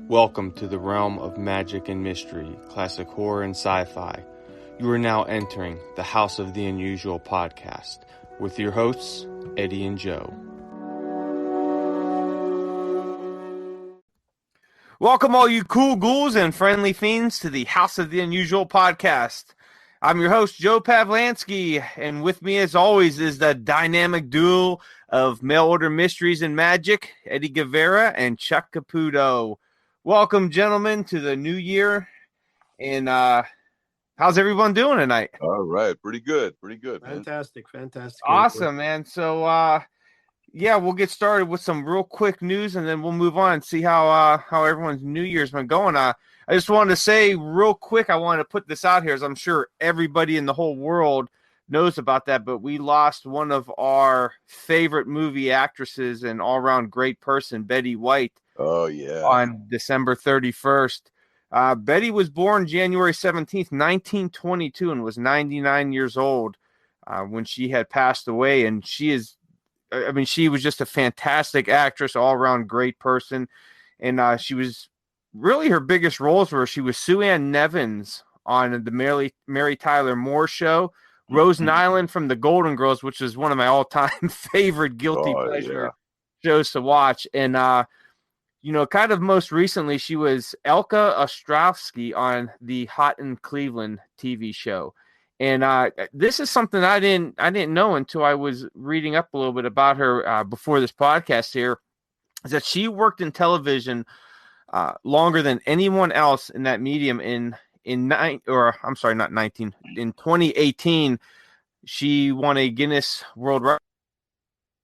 Welcome to the realm of magic and mystery, classic horror and sci-fi. You are now entering the House of the Unusual podcast with your hosts, Eddie and Joe. Welcome all you cool ghouls and friendly fiends to the House of the Unusual podcast. I'm your host, Joe Pavlansky, and with me as always is the dynamic duo of mail-order mysteries and magic, Eddie Guevara and Chuck Caputo. Welcome, gentlemen, to the new year. And how's everyone doing tonight? All right. Pretty good, man. Fantastic. Awesome, man. So, we'll get started with some real quick news, and then we'll move on and see how everyone's New Year's been going. I just wanted to say real quick, I wanted to put this out here, as I'm sure everybody in the whole world knows about that, but we lost one of our favorite movie actresses and all-around great person, Betty White. Oh, yeah. On December 31st. Betty was born January 17th, 1922, and was 99 years old when she had passed away. And she was just a fantastic actress, all-around great person. And she was really, her biggest roles were she was Sue Ann Nevins on the Mary Tyler Moore Show, Rose Nyland from the Golden Girls, which is one of my all-time favorite guilty pleasure shows to watch. And kind of most recently, she was Elka Ostrowski on the Hot in Cleveland TV show. And this is something I didn't know until I was reading up a little bit about her before this podcast here, is that she worked in television longer than anyone else in that medium. In 2018, she won a Guinness World Record.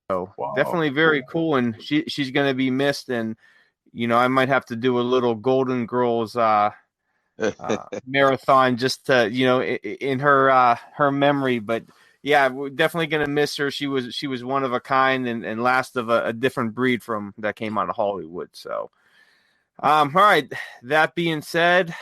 So definitely very cool, and she's going to be missed. And I might have to do a little Golden Girls marathon just to, in her memory. But yeah, we're definitely going to miss her. She was one of a kind and last of a different breed from that came out of Hollywood. So, all right. That being said,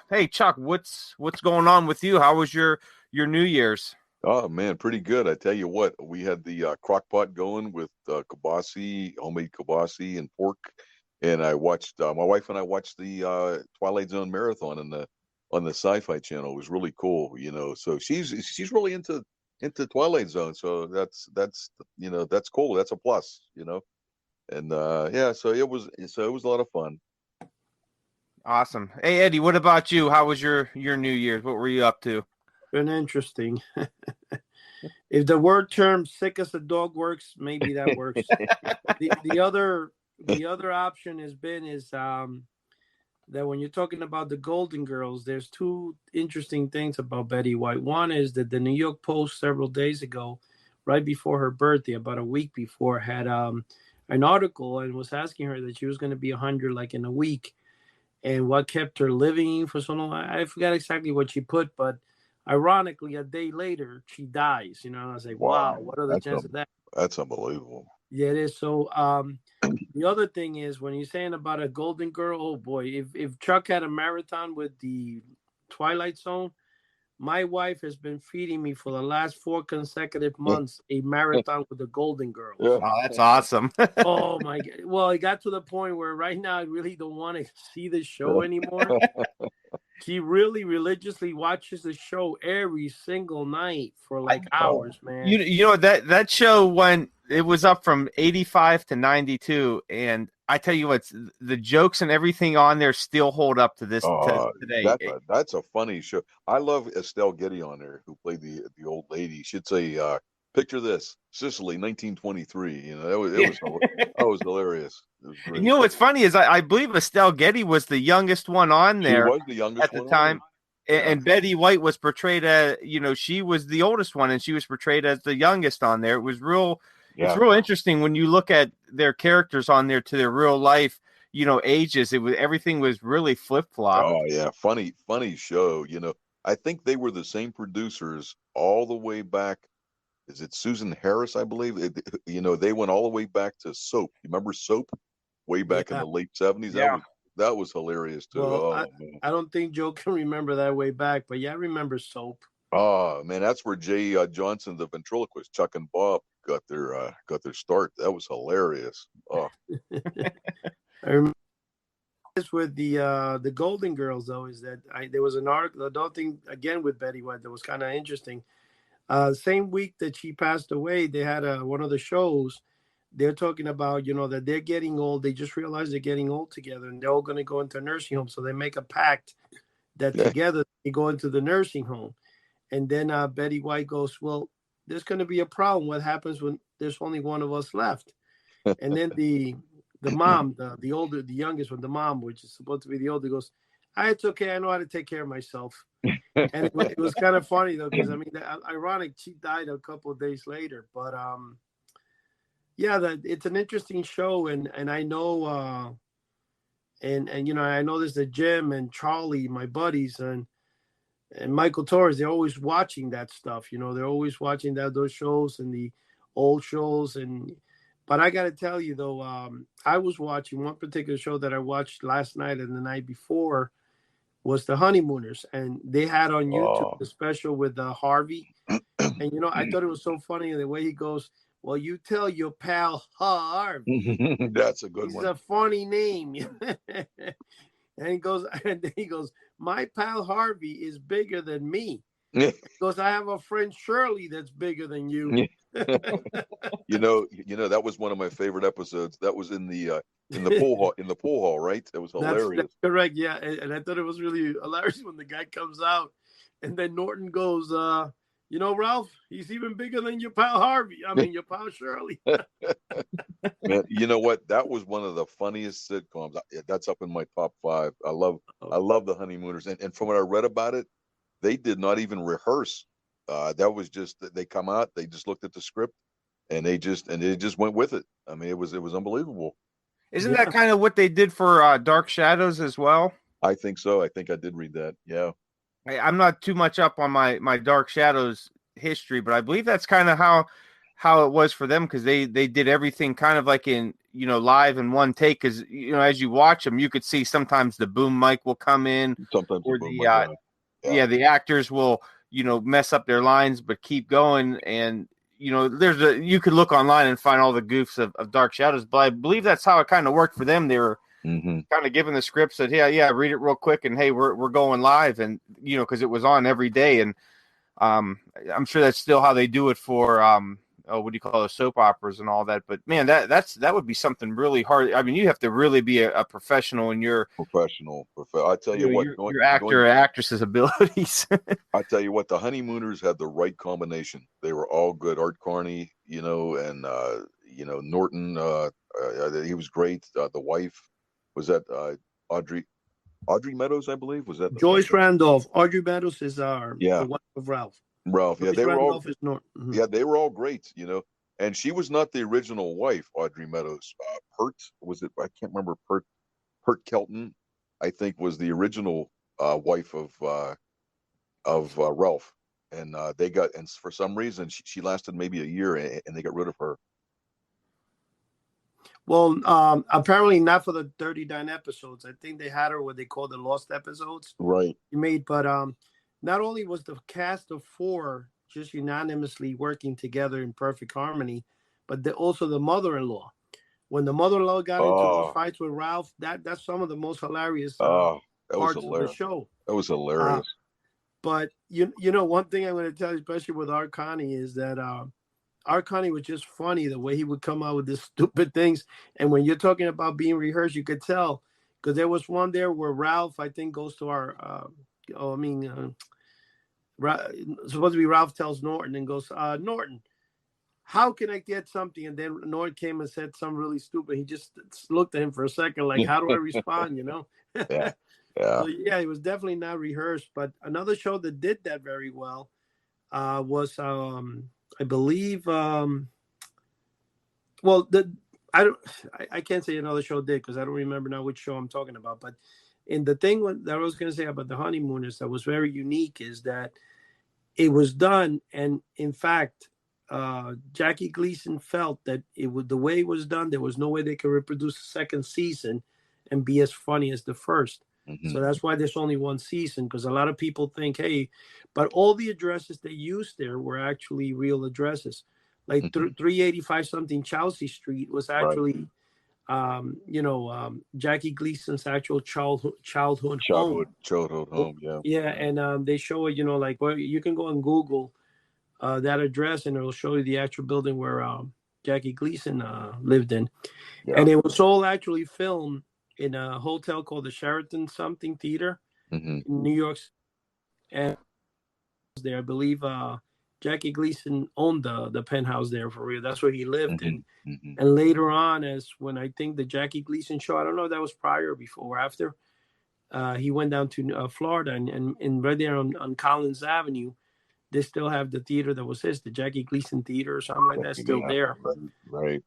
hey Chuck, what's going on with you? How was your New Year's? Oh man, pretty good. I tell you what, we had the crock pot going with kibasi, homemade kibasi and pork, and I watched. My wife and I watched the Twilight Zone marathon on the Sci-Fi Channel. It was really cool, So she's really into Twilight Zone, so that's cool. That's a plus, And so it was a lot of fun. Awesome. Hey Eddie, what about you? How was your New Year's? What were you up to? Been interesting. If the word term "sick as a dog" works, maybe that works. the other option is that when you're talking about the Golden Girls, there's two interesting things about Betty White. One is that the New York Post several days ago, right before her birthday, about a week before, had an article and was asking her that she was going to be 100 like in a week, and what kept her living for so long. I forgot exactly what she put, but ironically, a day later, she dies. I was like, wow, what are the chances of that? That's unbelievable. Yeah, it is. So the other thing is, when you're saying about a Golden Girl, oh boy, if Chuck had a marathon with the Twilight Zone, my wife has been feeding me for the last 4 consecutive months a marathon with the Golden Girls. Oh, that's awesome. Oh my God. Well, it got to the point where right now I really don't want to see the show anymore. She really religiously watches the show every single night for like hours, man. That show, when it was up from 85 to 92, and I tell you what, the jokes and everything on there still hold up to this today. That's a funny show. I love Estelle Getty on there, who played the old lady. She'd say, "Picture this, Sicily, 1923." That was hilarious. What's funny is I believe Estelle Getty was the youngest one on there. She was the youngest at the time. And Betty White was portrayed as, she was the oldest one, and she was portrayed as the youngest on there. It was real. Yeah. It's real interesting when you look at their characters on there to their real life, ages. Everything was really flip flop. Oh yeah, funny show. I think they were the same producers all the way back. Is it Susan Harris? I believe. They went all the way back to Soap. You remember Soap? Way back in the late 70s. Yeah. That was hilarious too. Well, I don't think Joe can remember that way back, but yeah, I remember Soap. Oh man, that's where Jay Johnson, the ventriloquist, Chuck and Bob got their start. That was hilarious. Oh. I remember this with the Golden Girls though is that there was an article, I don't think again with Betty White that was kind of interesting. Same week that she passed away, they had one of the shows. They're talking about, that they're getting old. They just realized they're getting old together, and they're all going to go into a nursing home. So they make a pact that together they go into the nursing home. And then Betty White goes, "Well, there's going to be a problem. What happens when there's only one of us left?" And then the mom, the youngest one, the mom, which is supposed to be the older, goes, "It's okay. I know how to take care of myself." And it was kind of funny though, because I mean, ironic, she died a couple of days later. But yeah, it's an interesting show, and I know, and I know there's the Jim and Charlie, my buddies, and Michael Torres. They're always watching that stuff. They're always watching those shows and the old shows. But I got to tell you though, I was watching one particular show that I watched last night and the night before was The Honeymooners, and they had on YouTube the special with Harvey. And I thought it was so funny the way he goes, "Well, you tell your pal Harvey." That's a good one. He's a funny name. And he goes, "My pal Harvey is bigger than me." He goes, "I have a friend Shirley that's bigger than you." That was one of my favorite episodes. That was in the pool hall, right? That was hilarious. That's correct, yeah. And I thought it was really hilarious when the guy comes out, and then Norton goes, "Ralph, he's even bigger than your pal Harvey. I mean, your pal Shirley." Man, you know what? That was one of the funniest sitcoms. That's up in my top 5. I love The Honeymooners, and from what I read about it, they did not even rehearse. That was just they come out, they just looked at the script, and they just went with it. I mean, it was unbelievable. Isn't that kind of what they did for Dark Shadows as well? I think so. I think I did read that. Yeah. I'm not too much up on my Dark Shadows history, but I believe that's kind of how it was for them, because they did everything kind of like in live in one take. Because as you watch them, you could see sometimes the boom mic will come in, sometimes or the actors will mess up their lines but keep going. And you could look online and find all the goofs of Dark Shadows, but I believe that's how it kind of worked for them. They were kind of given the script, said, yeah, read it real quick, and hey, we're going live, and because it was on every day. And I'm sure that's still how they do it for what do you call it, soap operas and all that. But man, that would be something really hard. I mean, you have to really be a professional in your professional. I tell you what, your actress's abilities. I tell you what, the Honeymooners had the right combination. They were all good. Art Carney, and Norton. He was great. The wife was that Audrey Meadows, I believe. Was that Joyce Randolph? Audrey Meadows is the wife of Ralph. Ralph, yeah, they were all. Mm-hmm. Yeah, they were all great. And she was not the original wife, Audrey Meadows. Pert was it? I can't remember. Pert Kelton, I think, was the original wife of Ralph. And and for some reason she lasted maybe a year, and they got rid of her. Well, apparently not for the 39 episodes. I think they had her what they call the lost episodes. Right. But not only was the cast of 4 just unanimously working together in perfect harmony, but also the mother-in-law. When the mother-in-law got into those fights with Ralph, that's some of the most hilarious parts of the show. That was hilarious. But one thing I'm going to tell you, especially with Art Carney, is that Art Carney was just funny the way he would come out with these stupid things. And when you're talking about being rehearsed, you could tell, because there was one there where Ralph, I think, goes to our supposed to be Ralph tells Norton and goes, "Norton, how can I get something?" And then Norton came and said something really stupid. He just looked at him for a second, like, how do I respond? Yeah. So, yeah, it was definitely not rehearsed. But another show that did that very well was, I believe, I can't say another show did, because I don't remember now which show I'm talking about. But in the thing that I was going to say about the Honeymooners that was very unique is that it was done, and in fact, Jackie Gleason felt that the way it was done, there was no way they could reproduce a second season and be as funny as the first. Mm-hmm. So that's why there's only one season, because a lot of people think, hey, but all the addresses they used there were actually real addresses. Like 385 something Chelsea Street was actually Jackie Gleason's actual childhood home. Childhood home. Yeah. Yeah, and they show it, like where you can go and Google that address, and it'll show you the actual building where Jackie Gleason lived in. Yeah. And it was all actually filmed in a hotel called the Sheraton something Theater Mm-hmm. in New York. And there, I believe Jackie Gleason owned the penthouse there for real. That's where he lived. Mm-hmm. And Mm-hmm. and later on, as when I think the Jackie Gleason show, I don't know if that was prior or before or after, he went down to Florida, and right there on Collins Avenue, they still have the theater that was his, the Jackie Gleason Theater or something like that, still Yeah. there. Right.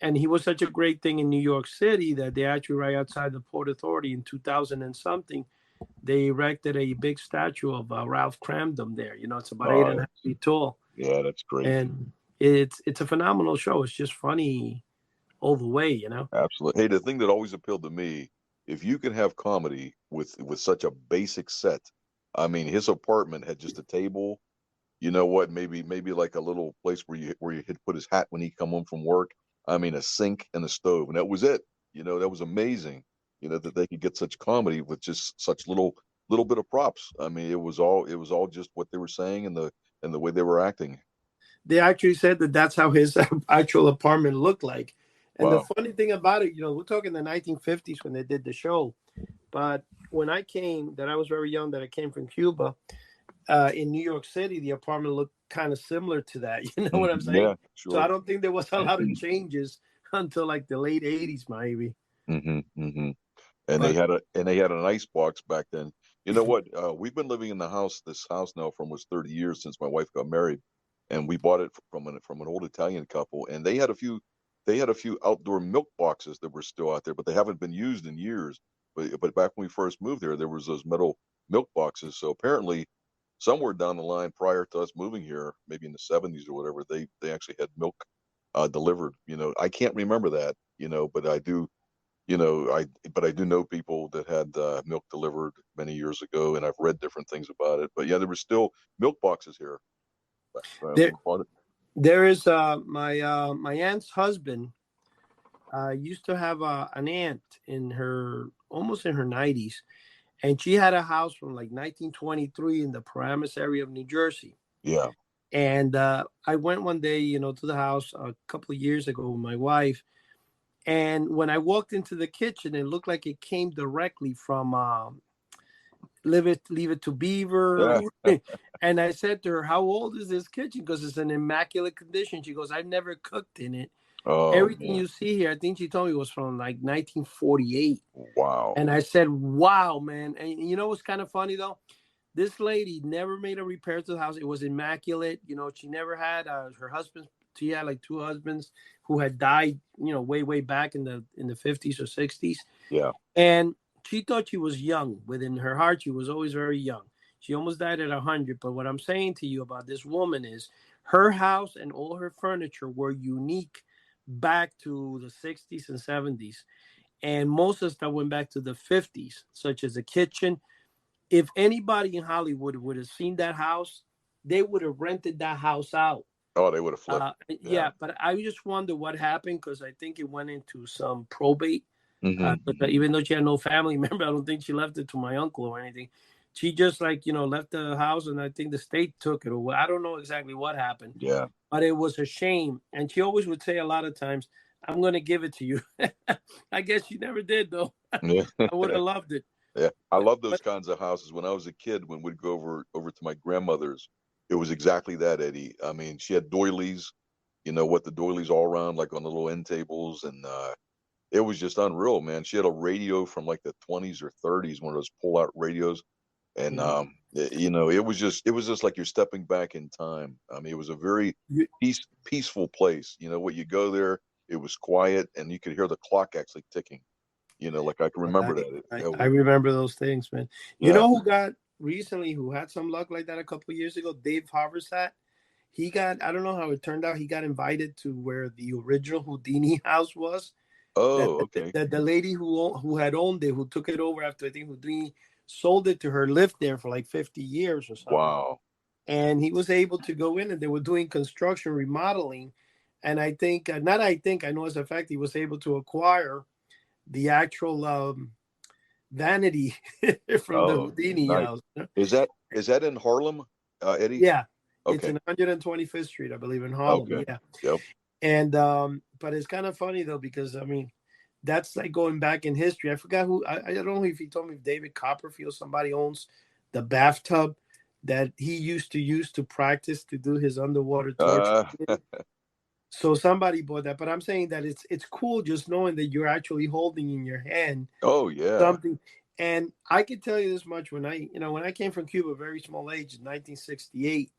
And he was such a great thing in New York City that they actually, right outside the Port Authority in 2000 and something, they erected a big statue of Ralph Cramden there. It's about 8.5 feet tall. Yeah, that's great. And it's a phenomenal show. It's just funny all the way, Absolutely. Hey, the thing that always appealed to me, if you can have comedy with such a basic set, I mean, his apartment had just a table. You know what? Maybe like a little place where you could put his hat when he come home from work. I mean, a sink and a stove, and that was it. That was amazing. That they could get such comedy with just such little bit of props. I mean, it was all just what they were saying and the way they were acting. They actually said that that's how his actual apartment looked like. And the Wow. funny thing about it, we're talking the 1950s when they did the show. But when I came, that I was very young, that I came from Cuba, in New York City, the apartment looked kind of similar to that. You know what I'm saying? Yeah, So I sure. don't think there was a lot of changes until like the late 80s, maybe. Mm-hmm, mm-hmm. And But they had an ice box back then. You know what? We've been living in this house now for almost 30 years since my wife got married, and we bought it from an old Italian couple, and they had a few outdoor milk boxes that were still out there, but they haven't been used in years. But back when we first moved there was those metal milk boxes. So apparently, somewhere down the line, prior to us moving here, maybe in the 70s or whatever, they actually had milk delivered. I can't remember that. But I do. I do know people that had milk delivered many years ago, and I've read different things about it. But yeah, there were still milk boxes here when there, we bought it. there is my aunt's husband used to have an aunt almost in her 90s, and she had a house from like 1923 in the Paramus area of New Jersey. Yeah. And I went one day, to the house a couple of years ago with my wife. And when I walked into the kitchen, it looked like it came directly from Leave It to Beaver. Yeah. And I said to her, "How old is this kitchen?" Because it's in immaculate condition. She goes, "I've never cooked in it. Oh Everything man. you see here," I think she told me, was from like 1948. Wow. And I said, "Wow, man." And you know what's kind of funny though? This lady never made a repair to the house. It was immaculate. She never had her husband. She had like two husbands who had died, way back in the 50s or 60s. Yeah. And she thought she was young. Within her heart, she was always very young. She almost died at 100. But what I'm saying to you about this woman is her house and all her furniture were unique back to the 60s and 70s. And most of the stuff went back to the 50s, such as the kitchen. If anybody in Hollywood would have seen that house, they would have rented that house out. Oh, they would have flipped. Yeah, but I just wonder what happened, because I think it went into some probate. Mm-hmm. Even though she had no family member, I don't think she left it to my uncle or anything. She just left the house, and I think the state took it. Or I don't know exactly what happened. Yeah. But it was a shame. And she always would say a lot of times, "I'm going to give it to you." I guess she never did, though. Yeah. I would have loved it. Yeah. I love those But kinds of houses. When I was a kid, when we'd go over to my grandmother's, it was exactly that, Eddie. I mean, she had doilies, the doilies all around, like on the little end tables, and it was just unreal, man. She had a radio from like the 20s or 30s, one of those pull-out radios, and yeah. it was just like you're stepping back in time. I mean, it was a very peaceful place. When you go there, it was quiet, and you could hear the clock actually ticking. Like I can remember that. I remember those things, man. You Yeah. know who got recently, who had some luck like that a couple of years ago? Dave Haversat. He got, I don't know how it turned out, he got invited to where the original Houdini house was. Oh, okay. That the lady who had owned it, who took it over after I think Houdini sold it to her, lived there for like 50 years or something. Wow. And he was able to go in, and they were doing construction remodeling. And I think, I know as a fact, he was able to acquire the actual vanity from the Oh, Houdini nice. house. Is that in Harlem, Eddie? Yeah, it's Okay. in 125th Street, I believe, in Harlem. Okay. Yeah, Yep. and but it's kind of funny though, because I mean, that's like going back in history. I forgot who. I don't know if he told me if David Copperfield, somebody owns the bathtub that he used to use to practice to do his underwater torture. Uh, So somebody bought that, but I'm saying that it's cool just knowing that you're actually holding in your hand oh yeah. something. And I can tell you this much: when I came from Cuba, very small age, in 1968,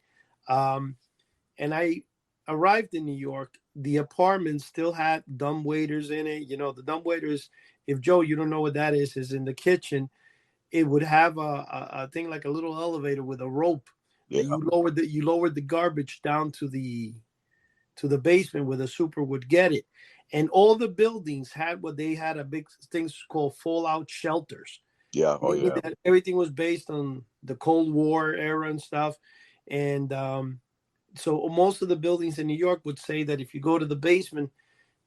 and I arrived in New York, the apartment still had dumb waiters in it. The dumb waiters, if Joe, you don't know what that is in the kitchen. It would have a thing like a little elevator with a rope Yeah. that you lowered the garbage down to the basement where the super would get it. And all the buildings had what they had a big things called fallout shelters, Yeah. Oh meaning yeah. that everything was based on the Cold War era and stuff. And so most of the buildings in New York would say that if you go to the basement,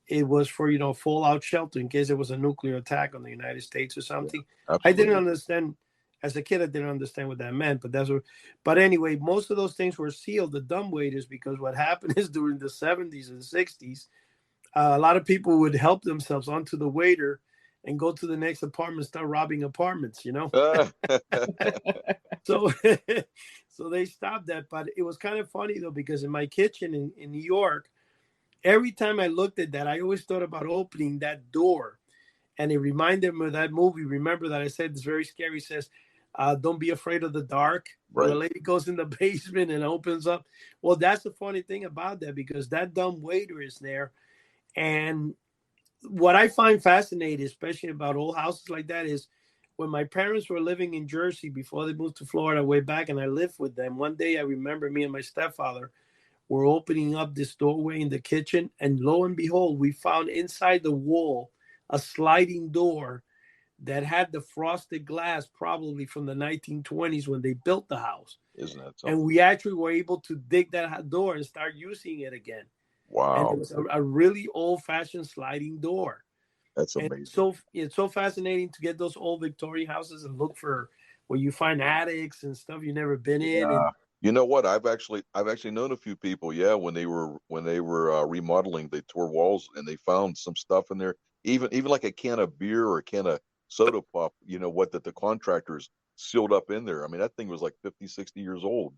it was for fallout shelter in case there was a nuclear attack on the United States or Yeah. something. I didn't Absolutely. understand as a kid. I didn't understand what that meant, but that's what. But anyway, most of those things were sealed. The dumb waiters, because what happened is during the 70s and 60s, a lot of people would help themselves onto the waiter and go to the next apartment, start robbing apartments. So so they stopped that. But it was kind of funny though, because in my kitchen in New York, every time I looked at that, I always thought about opening that door. And it reminded me of that movie. Remember that I said it's very scary. It says, don't be afraid of the dark. Where the right. lady goes in the basement and opens up. Well, that's the funny thing about that, because that dumb waiter is there. And what I find fascinating, especially about old houses like that, is when my parents were living in Jersey before they moved to Florida way back, and I lived with them. One day I remember me and my stepfather were opening up this doorway in the kitchen, and lo and behold, we found inside the wall a sliding door that had the frosted glass, probably from the 1920s when they built the house. Isn't that And something? we actually were able to dig that door and start using it again. And it Wow. was a really old-fashioned sliding door. That's And amazing. so it's so fascinating to get those old Victorian houses and look for where you find attics and stuff you've never been in. And Yeah. You know what? I've actually known a few people. Yeah, when they were remodeling, they tore walls and they found some stuff in there. Even like a can of beer or a can of soda pop. You know what? That the contractors sealed up in there. I mean, that thing was like 50, 60 years old.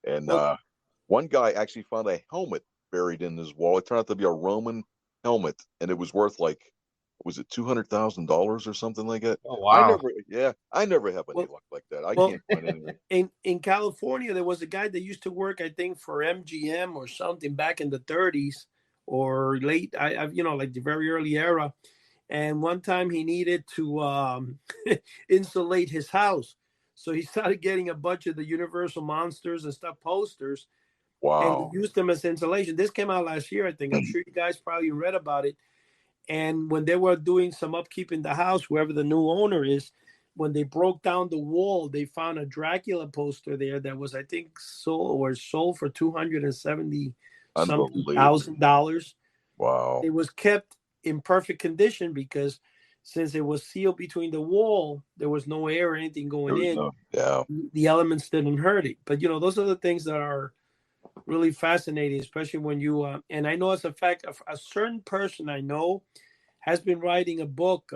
And well, one guy actually found a helmet buried in his wall. It turned out to be a Roman helmet, and it was worth like, was it $200,000 or something like that? Oh I wow. never, yeah, I never have any well, luck like that. I well, can't find anything. in California, there was a guy that used to work, I think, for MGM or something back in the 30s or late, like the very early era. And one time he needed to insulate his house. So he started getting a bunch of the Universal Monsters and stuff posters, and he Wow. used them as insulation. This came out last year, I think. I'm sure you guys probably read about it. And when they were doing some upkeep in the house, whoever the new owner is, when they broke down the wall, they found a Dracula poster there that was, I think, sold for 270 something Unbelievable. $1,000. Wow. It was kept in perfect condition because since it was sealed between the wall, there was no air or anything There going was in. no, yeah. The elements didn't hurt it. But those are the things that are really fascinating, especially when you and I know as a fact, a certain person I know has been writing a book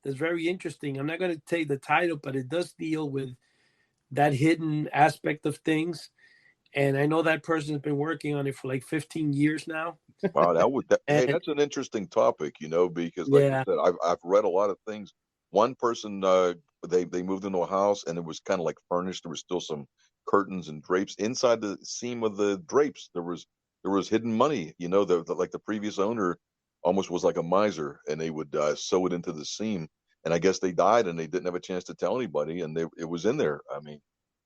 that's very interesting. I'm not going to tell you the title, but it does deal with that hidden aspect of things. And I know that person has been working on it for like 15 years now. Wow. Hey, And that's an interesting topic, because like you yeah, said, I've read a lot of things. One person, they moved into a house and it was kind of like furnished. There was still some curtains and drapes inside the seam of the drapes. There was hidden money, like the previous owner almost was like a miser, and they would sew it into the seam. And I guess they died and they didn't have a chance to tell anybody, and it was in there. I you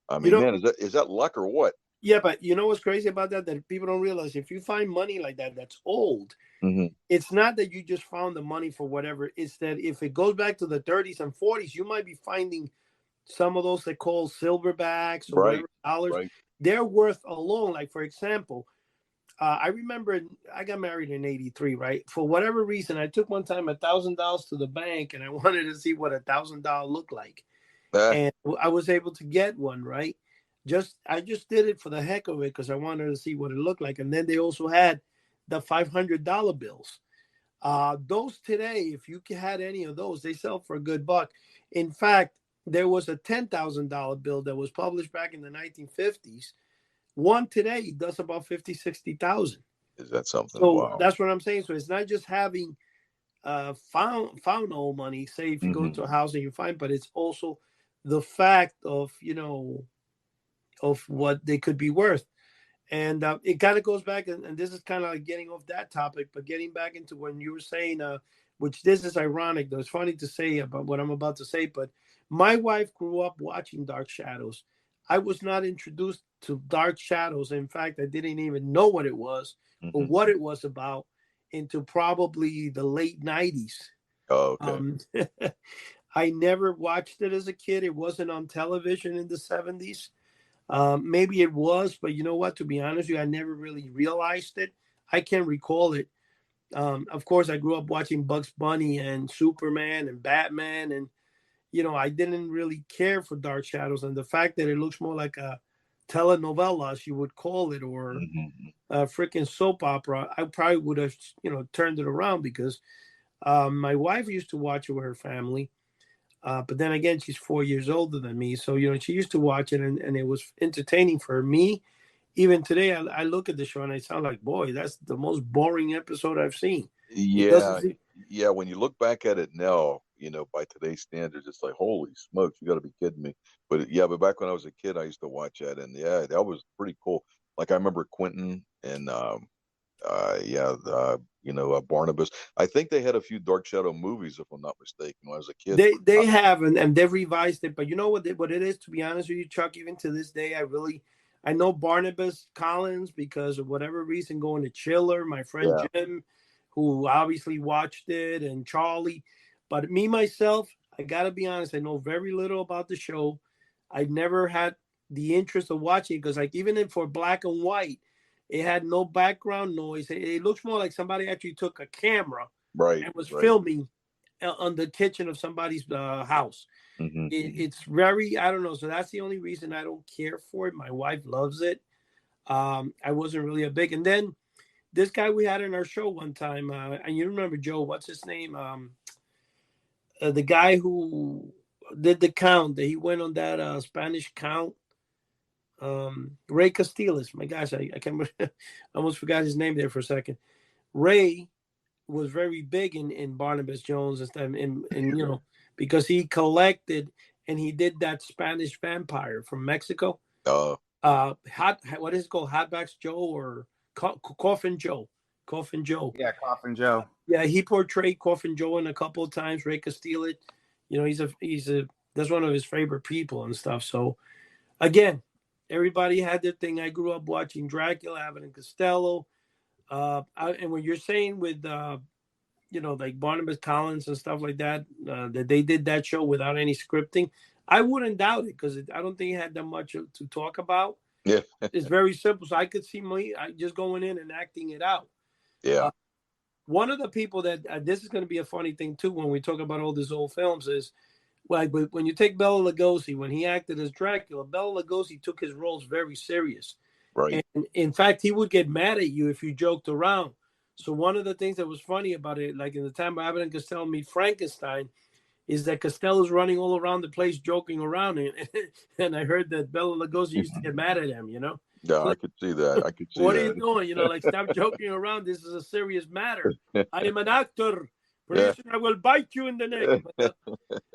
mean, know, man, is that luck or what? yeah, but you know what's crazy about that? That people don't realize if you find money like that, that's old. Hmm. It's not that you just found the money for whatever. It's that if it goes back to the 30s and 40s, you might be finding some of those they call silverbacks or Right, whatever dollars. right. They're worth alone. Like, for example, I remember I got married in '83, right? For whatever reason, I took one time $1,000 to the bank, and I wanted to see what $1,000 looked like, Ah, and I was able to get one, right? I just did it for the heck of it because I wanted to see what it looked like, and then they also had the $500 bills. Those today, if you had any of those, they sell for a good buck. In fact, there was a $10,000 bill that was published back in the 1950s. One today does about 50, 60,000. is that something? So Wow. that's what I'm saying. So it's not just having found old money, say if you go to a house and you find, but it's also the fact of, of what they could be worth. And it kind of goes back, and this is kind of like getting off that topic, but getting back into when you were saying, which this is ironic, though. It's funny to say about what I'm about to say, but my wife grew up watching Dark Shadows. I was not introduced to Dark Shadows. In fact, I didn't even know what it was or what it was about into probably the late 90s. Oh, okay. I never watched it as a kid. It wasn't on television in the 70s. Maybe it was, but you know what? To be honest with you, I never really realized it. I can't recall it. Of course, I grew up watching Bugs Bunny and Superman and Batman, and I didn't really care for Dark Shadows. And the fact that it looks more like a telenovela, as you would call it, or a freaking soap opera, I probably would have, turned it around because my wife used to watch it with her family. But then again, she's 4 years older than me. So, she used to watch it and it was entertaining for me. Even today, I look at the show and I sound like, boy, that's the most boring episode I've seen. It doesn't Yeah, seem, yeah. When you look back at it now, by today's standards, it's like, holy smokes, you got to be kidding me. But yeah, but back when I was a kid, I used to watch that, and yeah, that was pretty cool. Like I remember Quentin and yeah, Barnabas. I think they had a few Dark Shadow movies, if I'm not mistaken, when I was a kid. they have and they've revised it. But you know what it is, to be honest with you, Chuck, even to this day, I know Barnabas Collins because of whatever reason going to Chiller, my friend Yeah, Jim, who obviously watched it, and Charlie. But me, myself, I got to be honest, I know very little about the show. I never had the interest of watching it because, like, even for black and white, it had no background noise. It looks more like somebody actually took a camera right, and was right. filming on the kitchen of somebody's house. It's very, I don't know. So that's the only reason I don't care for it. My wife loves it. I wasn't really a big. And then this guy we had in our show one time, and you remember Joe? What's his name? The guy who did the count. That he went on that Spanish count. Ray Castillas. My gosh, I can't. I almost forgot his name there for a second. Ray was very big in Barnabas Jones and stuff, and because he collected and he did that Spanish vampire from Mexico. Uh, What is it called? Hotbacks Joe or Coffin Joe? Coffin Joe. Yeah, Coffin Joe. Yeah, he portrayed Coffin Joe in a couple of times. Ray Castillo, he's a that's one of his favorite people and stuff. So again, everybody had their thing. I grew up watching Dracula, Abbott and Costello. And when you're saying with like Barnabas Collins and stuff like that, that they did that show without any scripting, I wouldn't doubt it because I don't think it had that much to talk about. yeah, It's very simple. So I could see me just going in and acting it out. yeah, One of the people that this is going to be a funny thing too when we talk about all these old films is like when you take Bela Lugosi, when he acted as Dracula, Bela Lugosi took his roles very serious. right. And in fact, he would get mad at you if you joked around. So one of the things that was funny about it, like in the time Abbott and Costello meet Frankenstein, is that Costello's running all around the place joking around, and I heard that Bela Lugosi used to get mad at him. Yeah, I Like, could see that. I could see what are you that. doing? Like, stop joking around. This is a serious matter. I am an actor. Pretty Yeah. soon I will bite you in the neck.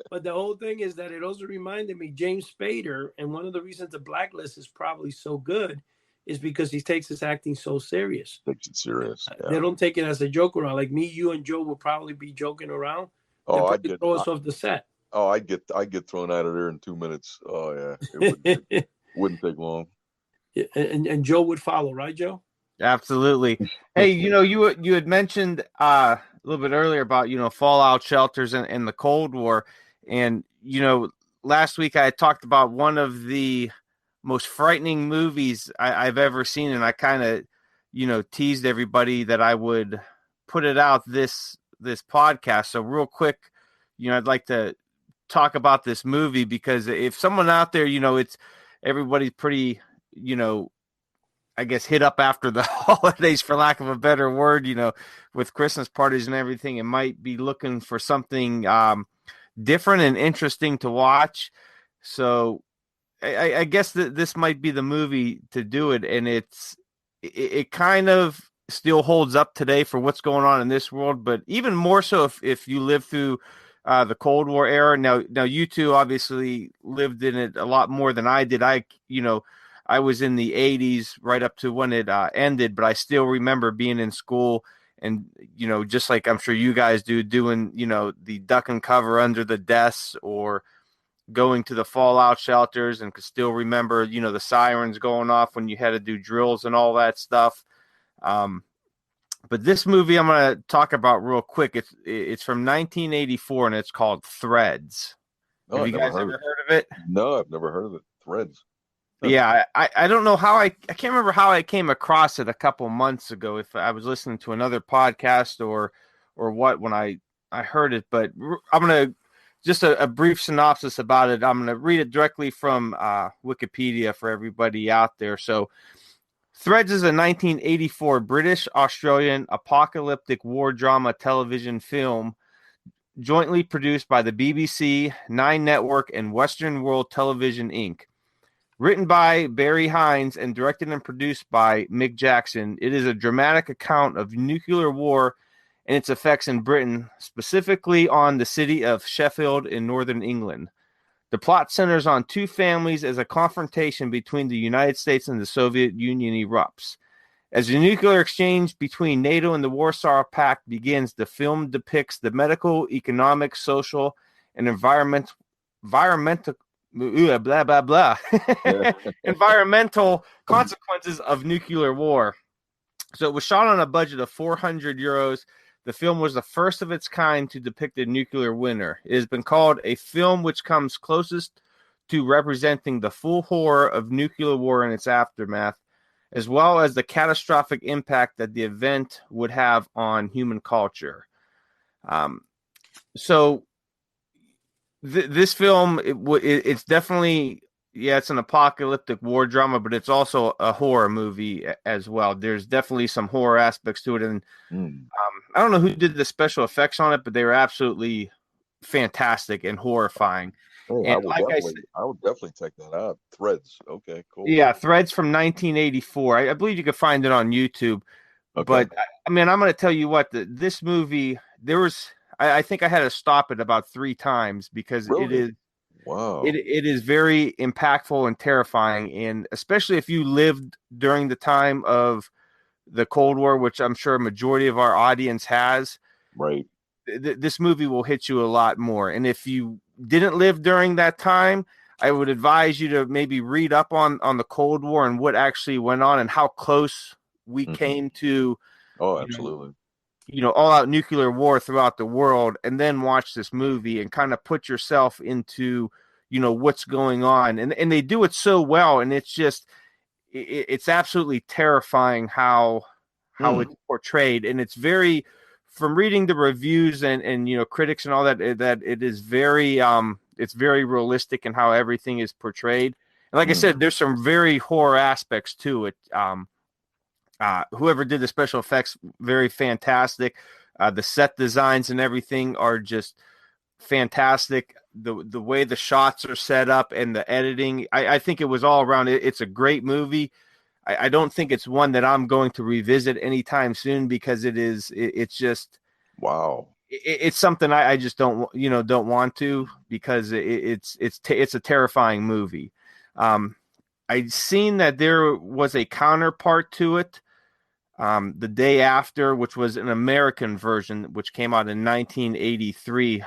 But the whole thing is that it also reminded me James Spader, and one of the reasons the Blacklist is probably so good is because he takes his acting so serious. Takes it serious. They Yeah. don't take it as a joke around. Like me, you, and Joe would probably be joking around. Oh, They'd I'd probably get. throw us off the set. I'd get thrown out of there in 2 minutes. Oh yeah, it wouldn't take long. and Joe would follow, right, Joe? Absolutely. Hey, you had mentioned a little bit earlier about fallout shelters and the Cold War, and last week I had talked about one of the most frightening movies I've ever seen, and I kind of teased everybody that I would put it out this podcast. So real quick, I'd like to talk about this movie, because if someone out there, it's everybody's pretty, I guess, hit up after the holidays, for lack of a better word, with Christmas parties and everything, and might be looking for something different and interesting to watch. So I guess that this might be the movie to do it. And it kind of still holds up today for what's going on in this world, but even more so if you live through the Cold War era. Now you two obviously lived in it a lot more than I did. I was in the 80s right up to when it ended, but I still remember being in school and, just like I'm sure you guys do, doing, the duck and cover under the desks, or going to the fallout shelters, and could still remember, the sirens going off when you had to do drills and all that stuff. But this movie I'm going to talk about real quick. It's from 1984, and it's called Threads. Oh, Have you guys ever heard of it? No, I've never heard of it. Threads. Yeah, I don't know how I can't remember how I came across it a couple months ago, if I was listening to another podcast or what, when I heard it. But I'm going to just a brief synopsis about it. I'm going to read it directly from Wikipedia for everybody out there. So Threads is a 1984 British-Australian apocalyptic war drama television film jointly produced by the BBC, Nine Network, and Western World Television, Inc. Written by Barry Hines and directed and produced by Mick Jackson, it is a dramatic account of nuclear war and its effects in Britain, specifically on the city of Sheffield in northern England. The plot centers on two families as a confrontation between the United States and the Soviet Union erupts. As the nuclear exchange between NATO and the Warsaw Pact begins, the film depicts the medical, economic, social, and environmental blah blah blah environmental consequences of nuclear war. So it was shot on a budget of 400 euros. The film was the first of its kind to depict a nuclear winter. It has been called a film which comes closest to representing the full horror of nuclear war and its aftermath, as well as the catastrophic impact that the event would have on human culture. This film, it's definitely, it's an apocalyptic war drama, but it's also a horror movie as well. There's definitely some horror aspects to it, and I don't know who did the special effects on it, but they were absolutely fantastic and horrifying. Oh, and I would definitely check that out. Threads. Okay, cool. Yeah, Threads from 1984. I believe you could find it on YouTube. Okay. But I mean, I'm going to tell you what, this movie, I think I had to stop it about 3 times because really? It is. Wow. It is very impactful and terrifying, and especially if you lived during the time of the Cold War, which I'm sure a majority of our audience has. Right. This movie will hit you a lot more. And if you didn't live during that time, I would advise you to maybe read up on the Cold War and what actually went on and how close we came to. Oh, absolutely. All out nuclear war throughout the world, and then watch this movie and kind of put yourself into, what's going on. And they do it so well. And it's just, it's absolutely terrifying how it's portrayed. And it's very, from reading the reviews and critics and all that it is very, it's very realistic in how everything is portrayed. And like I said, there's some very horror aspects to it. Whoever did the special effects, very fantastic. The set designs and everything are just fantastic. The way the shots are set up and the editing, I think it was all around. It's a great movie. I don't think it's one that I'm going to revisit anytime soon because it's just wow. It's something I just don't want to, because it's a terrifying movie. I'd seen that there was a counterpart to it. The Day After, which was an American version, which came out in 1983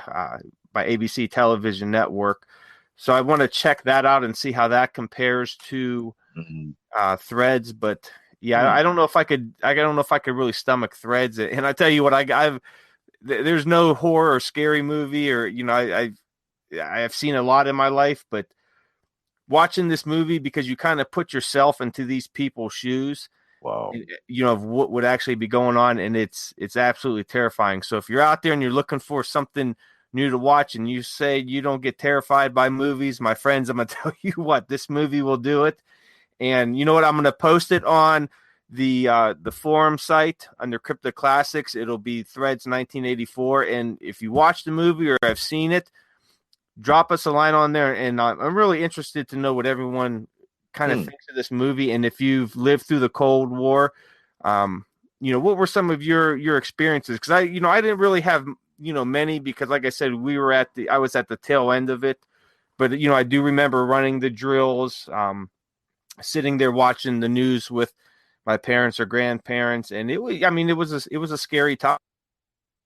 by ABC Television Network. So I want to check that out and see how that compares to Threads. But yeah, I don't know if I could. I don't know if I could really stomach Threads. And I tell you what, there's no horror or scary movie, or I've seen a lot in my life, but watching this movie, because you kind of put yourself into these people's shoes. Wow. of what would actually be going on, and it's absolutely terrifying. So if you're out there and you're looking for something new to watch, and you say you don't get terrified by movies, my friends, I'm gonna tell you what, this movie will do it. And you know what? I'm gonna post it on the forum site under Crypto Classics. It'll be Threads 1984, and if you watch the movie or have seen it, drop us a line on there. And I'm really interested to know what everyone kind of thinks of this movie, and if you've lived through the Cold War, what were some of your experiences? Because I didn't really have many, because like I said, I was at the tail end of it, but I do remember running the drills, sitting there watching the news with my parents or grandparents, and it was a scary time,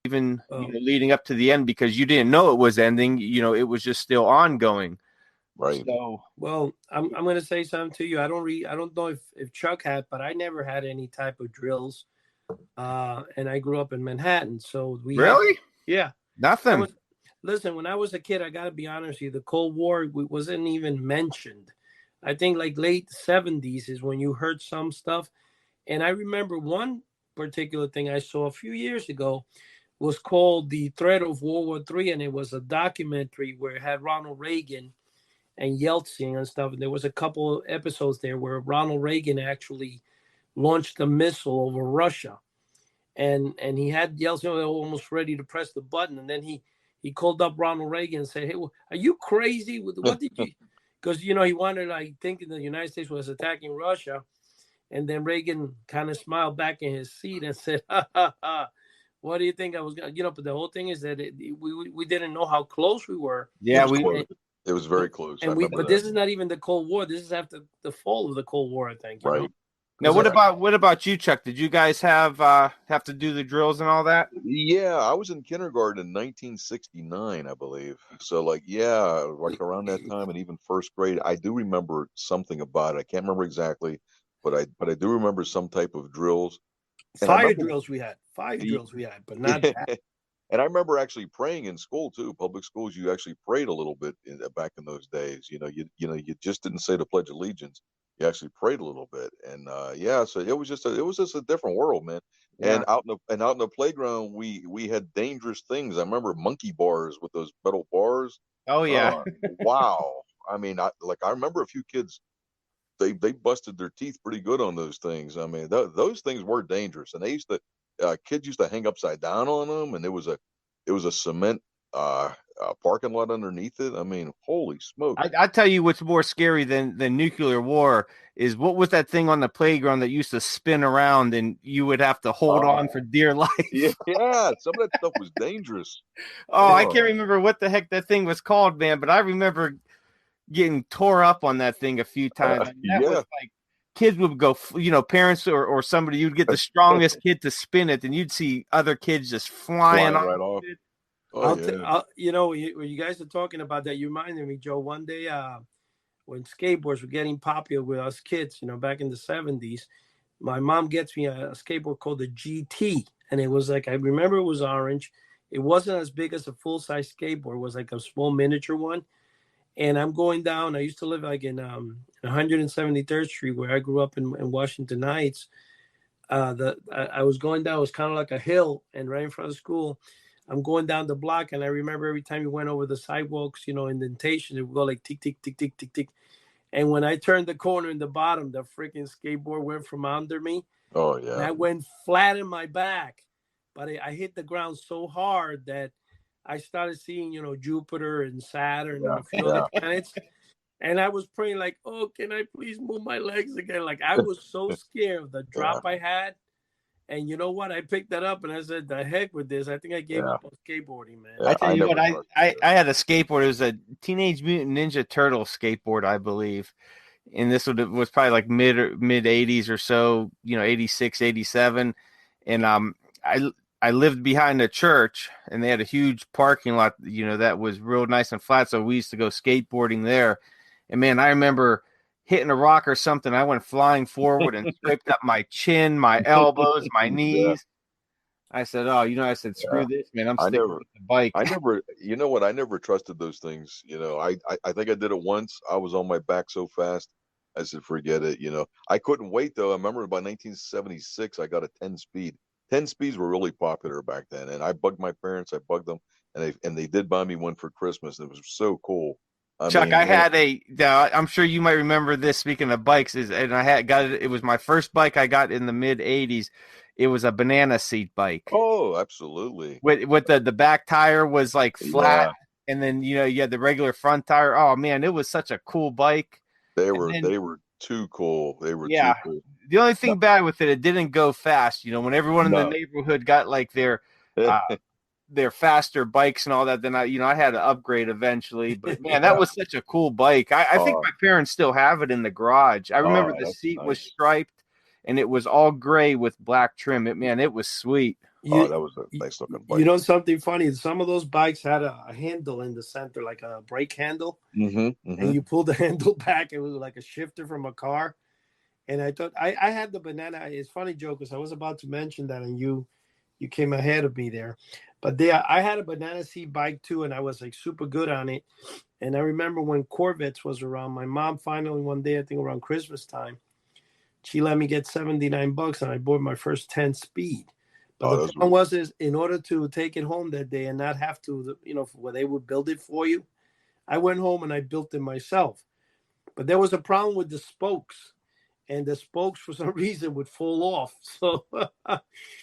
even leading up to the end, because you didn't know it was ending. It was just still ongoing. Right. So, well, I'm going to say something to you. I don't know if Chuck had, but I never had any type of drills. And I grew up in Manhattan, so really, yeah, nothing. Listen, when I was a kid, I got to be honest with you, the Cold War wasn't even mentioned. I think like late 70s is when you heard some stuff. And I remember one particular thing I saw a few years ago was called The Threat of World War III. And it was a documentary where it had Ronald Reagan and Yeltsin and stuff. And there was a couple of episodes there where Ronald Reagan actually launched a missile over Russia. And he had Yeltsin almost ready to press the button. And then he called up Ronald Reagan and said, "Hey, are you crazy? What did you?" Because, he wanted, thinking the United States was attacking Russia. And then Reagan kind of smiled back in his seat and said, "Ha, ha, ha. What do you think I was going to?" But the whole thing is that we didn't know how close we were. Yeah, it was very close. But this is not even the Cold War. This is after the fall of the Cold War, I think. Right. Now, what about you, Chuck? Did you guys have to do the drills and all that? Yeah, I was in kindergarten in 1969, I believe. So, like around that time, and even first grade, I do remember something about it. I can't remember exactly, but I do remember some type of drills. And Fire drills we had, but not that. And I remember actually praying in school too. Public schools, you actually prayed a little bit back in those days. You just didn't say the Pledge of Allegiance. You actually prayed a little bit, and so it was just a different world, man. Yeah. And out in the playground, we had dangerous things. I remember monkey bars with those metal bars. Oh yeah. Wow. I mean, I remember a few kids. They busted their teeth pretty good on those things. I mean, those things were dangerous, and kids used to hang upside down on them, and it was a cement parking lot underneath it. I mean, holy smoke! I tell you what's more scary than nuclear war is, what was that thing on the playground that used to spin around and you would have to hold on for dear life? Yeah, some of that stuff was dangerous. I can't remember what the heck that thing was called, man, but I remember getting tore up on that thing a few times. That was like, kids would go, parents or somebody, you'd get the strongest kid to spin it, and you'd see other kids just flying right off. It. When you guys are talking about that, you reminded me, Joe, one day when skateboards were getting popular with us kids, back in the 70s, my mom gets me a skateboard called the GT. And it was like, I remember it was orange. It wasn't as big as a full-size skateboard. It was like a small miniature one. And I'm going down. I used to live like in 173rd Street, where I grew up in Washington Heights. I was going down. It was kind of like a hill, and right in front of school, I'm going down the block. And I remember every time you went over the sidewalks, indentation, it would go like tick, tick, tick, tick, tick, tick. And when I turned the corner in the bottom, the freaking skateboard went from under me. Oh yeah. And I went flat in my back, but I hit the ground so hard that I started seeing, Jupiter and Saturn and a few other planets. And I was praying like, "Oh, can I please move my legs again?" Like, I was so scared of the drop I had. And you know what? I picked that up and I said, "The heck with this." I think I gave up on skateboarding, man. I tell you what, I had a skateboard. It was a Teenage Mutant Ninja Turtle skateboard, I believe. And this was probably like mid 80s or so, 86, 87. And I lived behind a church, and they had a huge parking lot, that was real nice and flat. So we used to go skateboarding there. And man, I remember hitting a rock or something. I went flying forward and scraped up my chin, my elbows, my knees. I said, screw this, man. I'm sticking with the bike. I never trusted those things. I think I did it once. I was on my back so fast. I said, forget it. I couldn't wait though. I remember by 1976, I got a 10-speed. 10 speeds were really popular back then, and I bugged my parents. I bugged them, and they did buy me one for Christmas. It was so cool. I Chuck, mean, I had I'm sure you might remember this. Speaking of bikes, and I had got it. It was my first bike I got in the mid '80s. It was a banana seat bike. oh, absolutely. With the back tire was like flat, Yeah, and then you had the regular front tire. Oh man, it was such a cool bike. they And were then they were too cool. They were too yeah, cool. the only No, thing bad with it didn't go fast. When everyone in the no. neighborhood got like uh, their faster bikes and all that, then I had to upgrade eventually. But man, that Yeah. was such a cool bike. I think Oh, my parents still have it in the garage. I remember oh, the that's seat was nice. striped and it was all gray with black trim. It was sweet. Oh, You, that was a nice looking you bike. know something funny? Some of those bikes had a handle in the center, like a brake handle, Mm-hmm. and Mm-hmm. you pull the handle back. It was like a shifter from a car. And I thought I had the banana. It's funny, Joe, because I was about to mention that, and you came ahead of me there. But I had a banana seat bike too, and I was like super good on it. And I remember when Corvettes was around, my mom finally one day, I think around Christmas time, she let me get $79, and I bought my first 10 speed. But Oh, the those problem were. was is in order to take it home that day and not have to, where they would build it for you, I went home and I built it myself. But there was a problem with the spokes, and the spokes for some reason would fall off. So,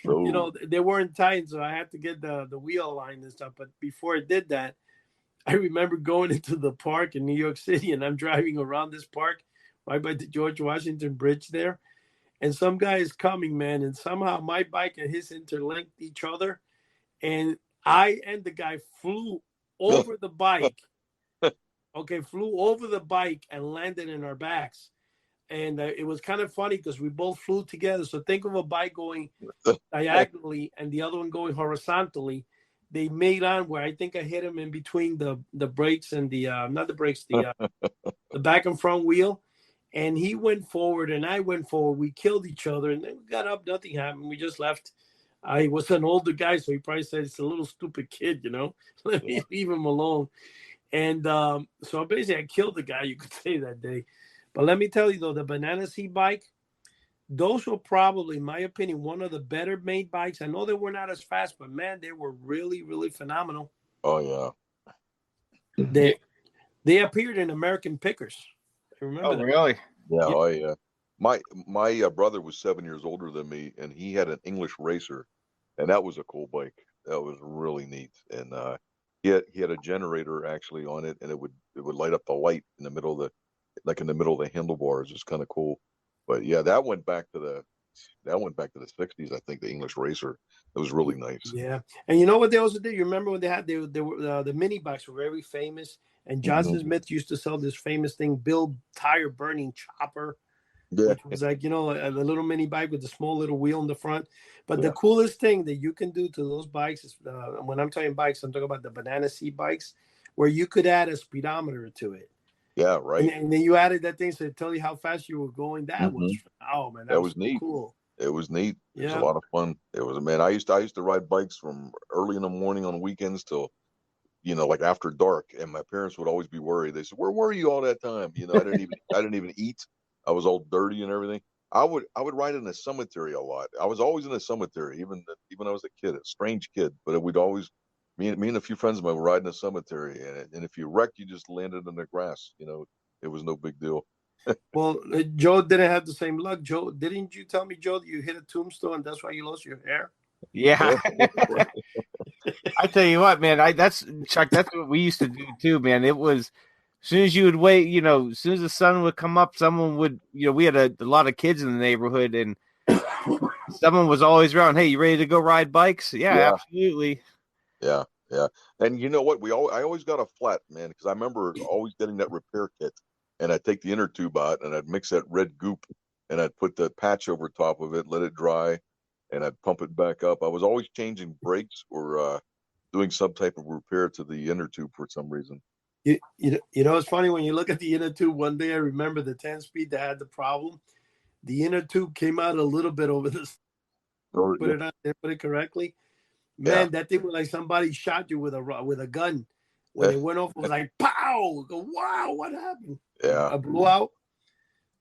Oh, they weren't tight, so I had to get the wheel aligned and stuff. But before I did that, I remember going into the park in New York City, and I'm driving around this park right by the George Washington Bridge there, and some guy is coming, man, and somehow my bike and his interlinked each other, and I and the guy flew over the bike. Okay, flew over the bike and landed in our backs. And it was kind of funny because we both flew together. So think of a bike going diagonally and the other one going horizontally. They made on where I think I hit him in between the brakes and the not the brakes, the back and front wheel. And he went forward and I went forward. We killed each other and then we got up. Nothing happened. We just left. I was an older guy, so he probably said it's a little stupid kid, Let yeah. me leave him alone. And so basically, I killed the guy, you could say, that day. But let me tell you, though, the banana seat bike, those were probably, in my opinion, one of the better made bikes. I know they were not as fast, but man, they were really, really phenomenal. Oh, yeah. Yeah. They appeared in American Pickers. I remember Oh, that. really? Yeah. Yeah. Oh, yeah. My brother was 7 years older than me, and he had an English racer, and that was a cool bike. That was really neat. And he had a generator actually on it, and it would light up the light in the middle of the handlebars. It's kind of cool. But yeah, that went back to the 60s. I think the English racer. It was really nice. Yeah. And you know what they also did? You remember when they were the mini bikes were very famous, and Hmm. Johnson Smith used to sell this famous thing, Bill Tire Burning Chopper, Yeah. which was like, a little mini bike with a small little wheel in the front. But the Yeah. coolest thing that you can do to those bikes is when I'm talking bikes, I'm talking about the banana seat bikes, where you could add a speedometer to it. Yeah. And, Right. and then you added that thing so it tell you how fast you were going. That was, Hmm. oh man, that That was was so neat. cool. It was neat. It was a Yeah. lot of fun. It was, man. I used to ride bikes from early in the morning on weekends till like after dark, and my parents would always be worried. They said, "Where were you all that time?" I didn't even eat. I was all dirty and everything. I would ride in a cemetery a lot. I was always in a cemetery, even when I was a kid, a strange kid. But we'd always me and a few friends of mine would ride in a cemetery, and if you wrecked, you just landed in the grass. It was no big deal. Well, Joe didn't have the same luck. Joe, didn't you tell me, Joe, that you hit a tombstone and that's why you lost your hair? Yeah. I tell you what, man, that's Chuck, that's what we used to do too, man. It was as soon as you would wait, as soon as the sun would come up, someone would, we had a lot of kids in the neighborhood and someone was always around. Hey, you ready to go ride bikes? Yeah, Yeah, absolutely. yeah, yeah. And you know what? I always got a flat, man, because I remember always getting that repair kit, and I'd take the inner tube out and I'd mix that red goop, and I'd put the patch over top of it, let it dry, and I'd pump it back up. I was always changing brakes or doing some type of repair to the inner tube for some reason. It's funny when you look at the inner tube. One day I remember the 10 speed that had the problem. The inner tube came out a little bit over this. Or Put it on there, put it correctly. yeah, Man, that thing was like somebody shot you with a gun. When yeah, it went off, it was like pow. Go, wow, what happened? yeah. A blew out.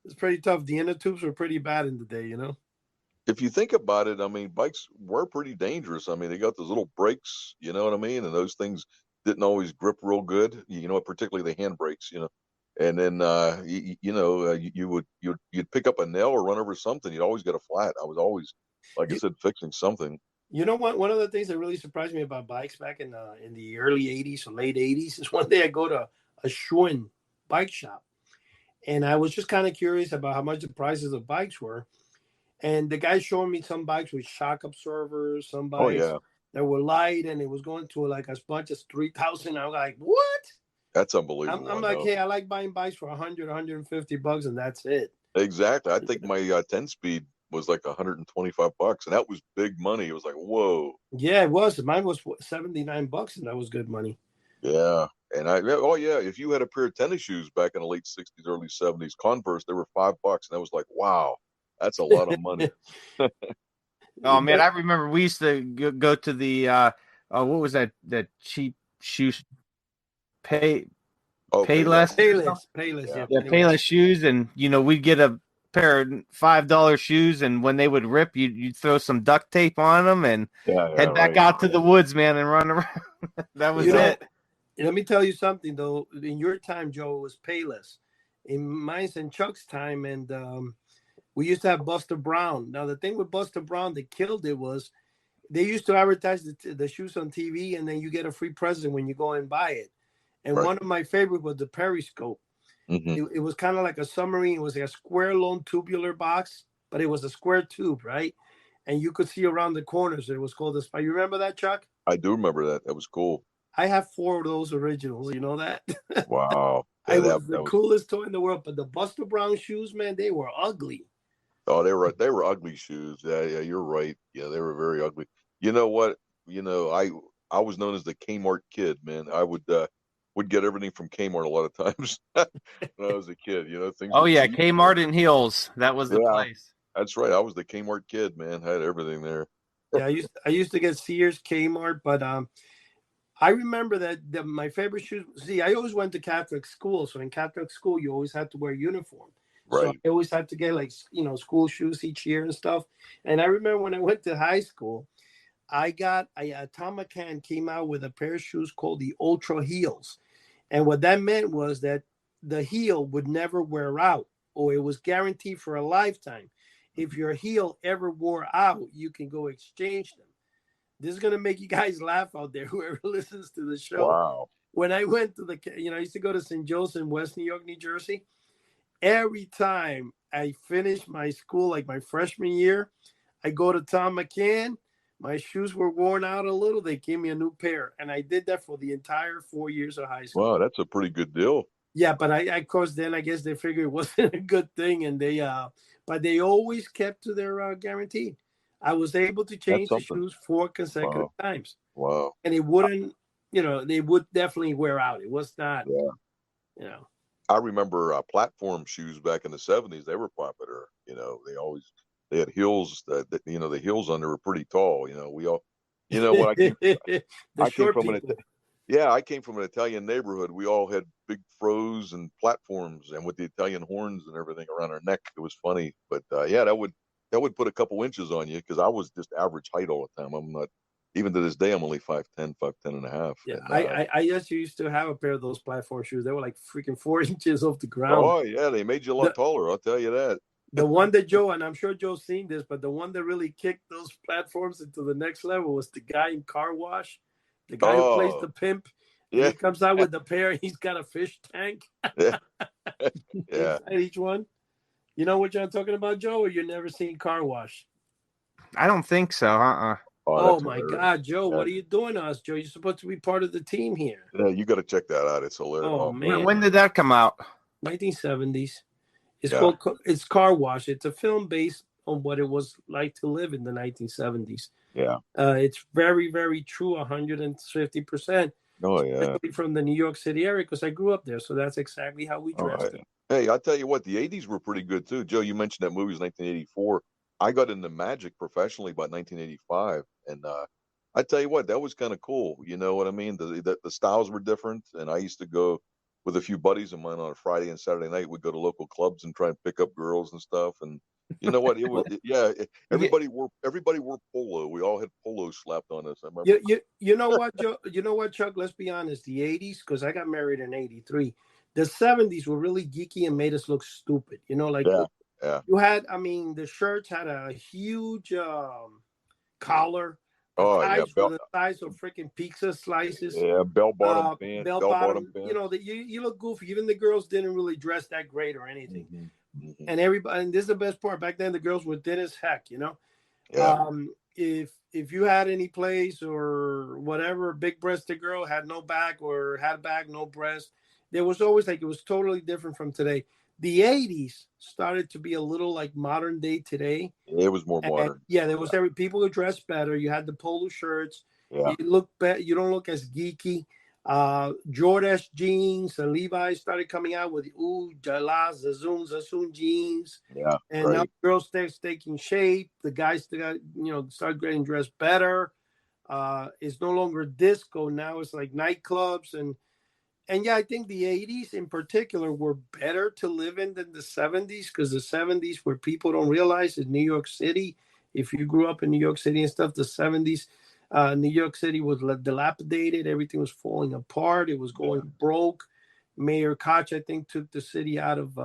It's pretty tough. The inner tubes were pretty bad in the day, you know. If you think about it, I mean, bikes were pretty dangerous. I mean, they got those little brakes, you know what I mean? And those things didn't always grip real good, you know, particularly the hand brakes, you know. And then, you'd pick up a nail or run over something. You'd always get a flat. I was always, like I You, said, fixing something. you know what? One of the things that really surprised me about bikes back in the early '80s or late '80s is one day I go to a Schwinn bike shop, and I was just kind of curious about how much the prices of bikes were. And the guy showing me some bikes with shock absorbers, some Oh bikes yeah, that were light, and it was going to like as much as 3,000. I was like, what? that's I'm, unbelievable. I'm I like, know. hey, I like buying bikes for 100, $150, and that's it. Exactly. I think my 10 speed was like $125, and that was big money. It was like, whoa. Yeah, it was. Mine was $79, and that was good money. Yeah. And oh yeah, if you had a pair of tennis shoes back in the late 60s, early 70s, Converse, they were $5. And that was like, wow, that's a lot of money. Oh man, But I remember we used to go to the what was that cheap shoe pay Oh, Payless. Payless or something? Payless, Yeah. yeah, Yeah, Payless. Payless shoes, and we'd get a pair of $5 shoes, and when they would rip, you'd throw some duct tape on them and Yeah, yeah, head back right. out to the woods, man, and run around. That was You Yeah. know, it. let me tell you something though. In your time, Joe, it was Payless. In mine's and Chuck's time, and we used to have Buster Brown. Now the thing with Buster Brown that killed it was they used to advertise the shoes on TV, and then you get a free present when you go and buy it. And Right. one of my favorite was the Periscope. Hmm. It was kind of like a submarine. It was like a square, long tubular box, but it was a square tube, right? And you could see around the corners. It was called the Spy. You remember that, Chuck? I do remember that. That was cool. I have four of those originals. You know that? Wow. I Yeah, was the that was, coolest toy in the world. But the Buster Brown shoes, man, they were ugly. oh, they were ugly shoes. Yeah, yeah, you're right. Yeah, they were very ugly. You know what? You know, I was known as the Kmart kid, man. I would get everything from Kmart a lot of times when I was a kid. You know, things Oh were yeah, cheap. Kmart and Hills. That was the Yeah, place. that's right. I was the Kmart kid, man. I had everything there. Yeah, I used to get Sears, Kmart, but I remember that my favorite shoes. See, I always went to Catholic school, so in Catholic school, you always had to wear a uniform. So Right. I always had to get like school shoes each year and stuff. And I remember when I went to high school, I got Tom McCann came out with a pair of shoes called the Ultra Heels, and what that meant was that the heel would never wear out, or it was guaranteed for a lifetime. If your heel ever wore out, you can go exchange them. This is gonna make you guys laugh out there, whoever listens to the show. Wow. When I went to I used to go to St. Joe's in West New York, New Jersey. Every time I finished my school, like my freshman year, I go to Tom McCann. My shoes were worn out a little. They gave me a new pair, and I did that for the entire 4 years of high school. Wow, that's a pretty good deal. Yeah, but I of course then I guess they figured it wasn't a good thing, and but they always kept to their guarantee. I was able to That's change the something. shoes 4 consecutive Wow. times, Wow. and it wouldn't, they would definitely wear out. It was not, Yeah. you know. I remember platform shoes back in the 70s. They were popular. You know, they had heels that the heels on there were pretty tall. You know, we all, when The I came short from people. yeah, I came from an Italian neighborhood. We all had big fros and platforms, and with the Italian horns and everything around our neck. It was funny, but yeah, that would put a couple inches on you because I was just average height all the time. I'm not even to this day. I'm only 5'10", 5'10 and a half, Yeah, and I just used to have a pair of those platform shoes. They were like freaking 4 inches off the ground. oh yeah, they made you a lot The taller. I'll tell you that. the one that Joe, and I'm sure Joe's seen this, but the one that really kicked those platforms into the next level was the guy in Car Wash, the guy who plays Oh the pimp, and yeah, he comes out with the pair. He's got a fish tank yeah, yeah. inside each one. You know what I'm talking about, Joe? Or you never seen Car Wash? I don't think so. Oh, Oh that's my hilarious. God, Joe, Yeah, what are you doing to us, Joe? You're supposed to be part of the team here. yeah, you got to check that out. It's hilarious. Oh Oh When, man, man, when did that come out? 1970s. yeah. It's Car Wash. It's a film based on what it was like to live in the 1970s. Yeah. It's very, very true, 150%, Oh yeah. especially from the New York City area because I grew up there. So that's exactly how we Oh, dressed. yeah. Hey, I'll tell you what, the 80s were pretty good too. Joe, you mentioned that movie was 1984. I got into magic professionally about 1985. And I tell you what, that was kind of cool. You know what I mean? The styles were different. And I used to go with a few buddies of mine on a Friday and Saturday night. We'd go to local clubs and try and pick up girls and stuff. And you know what? Yeah, Everybody wore polo. We all had polo slapped on us. I remember. You know what, Joe? You know what, Chuck? Let's be honest. The '80s, because I got married in '83. The '70s were really geeky and made us look stupid. You know, like Yeah, yeah. you had. I mean, the shirts had a huge collar. The Oh yeah, ties were the size of freaking pizza slices. bell bottom pants, Bell bell bottom bottom. You pants. know that you look goofy. Even the girls didn't really dress that great or anything. Mm-hmm. And everybody. And this is the best part. Back then, the girls were thin as heck. You know. Yeah. If you had any place or whatever, big breasted girl had no back or had back, no breast, there was always like it was totally different from today. The '80s started to be a little like modern day today. It was more And modern. yeah, there was every people who dressed better. You had the polo shirts. Yeah. You look better. You don't look as geeky. Jordache jeans and Levi's started coming out with Jala, Zazoon jeans. Yeah. And right. now girls start taking shape. The guys start getting dressed better. It's no longer disco. Now it's like nightclubs. And yeah, I think the '80s in particular were better to live in than the '70s, because the '70s, where people don't realize, is New York City. If you grew up in New York City and stuff, the '70s, New York City was dilapidated. Everything was falling apart. It was going broke. Mayor Koch, I think, took the city out of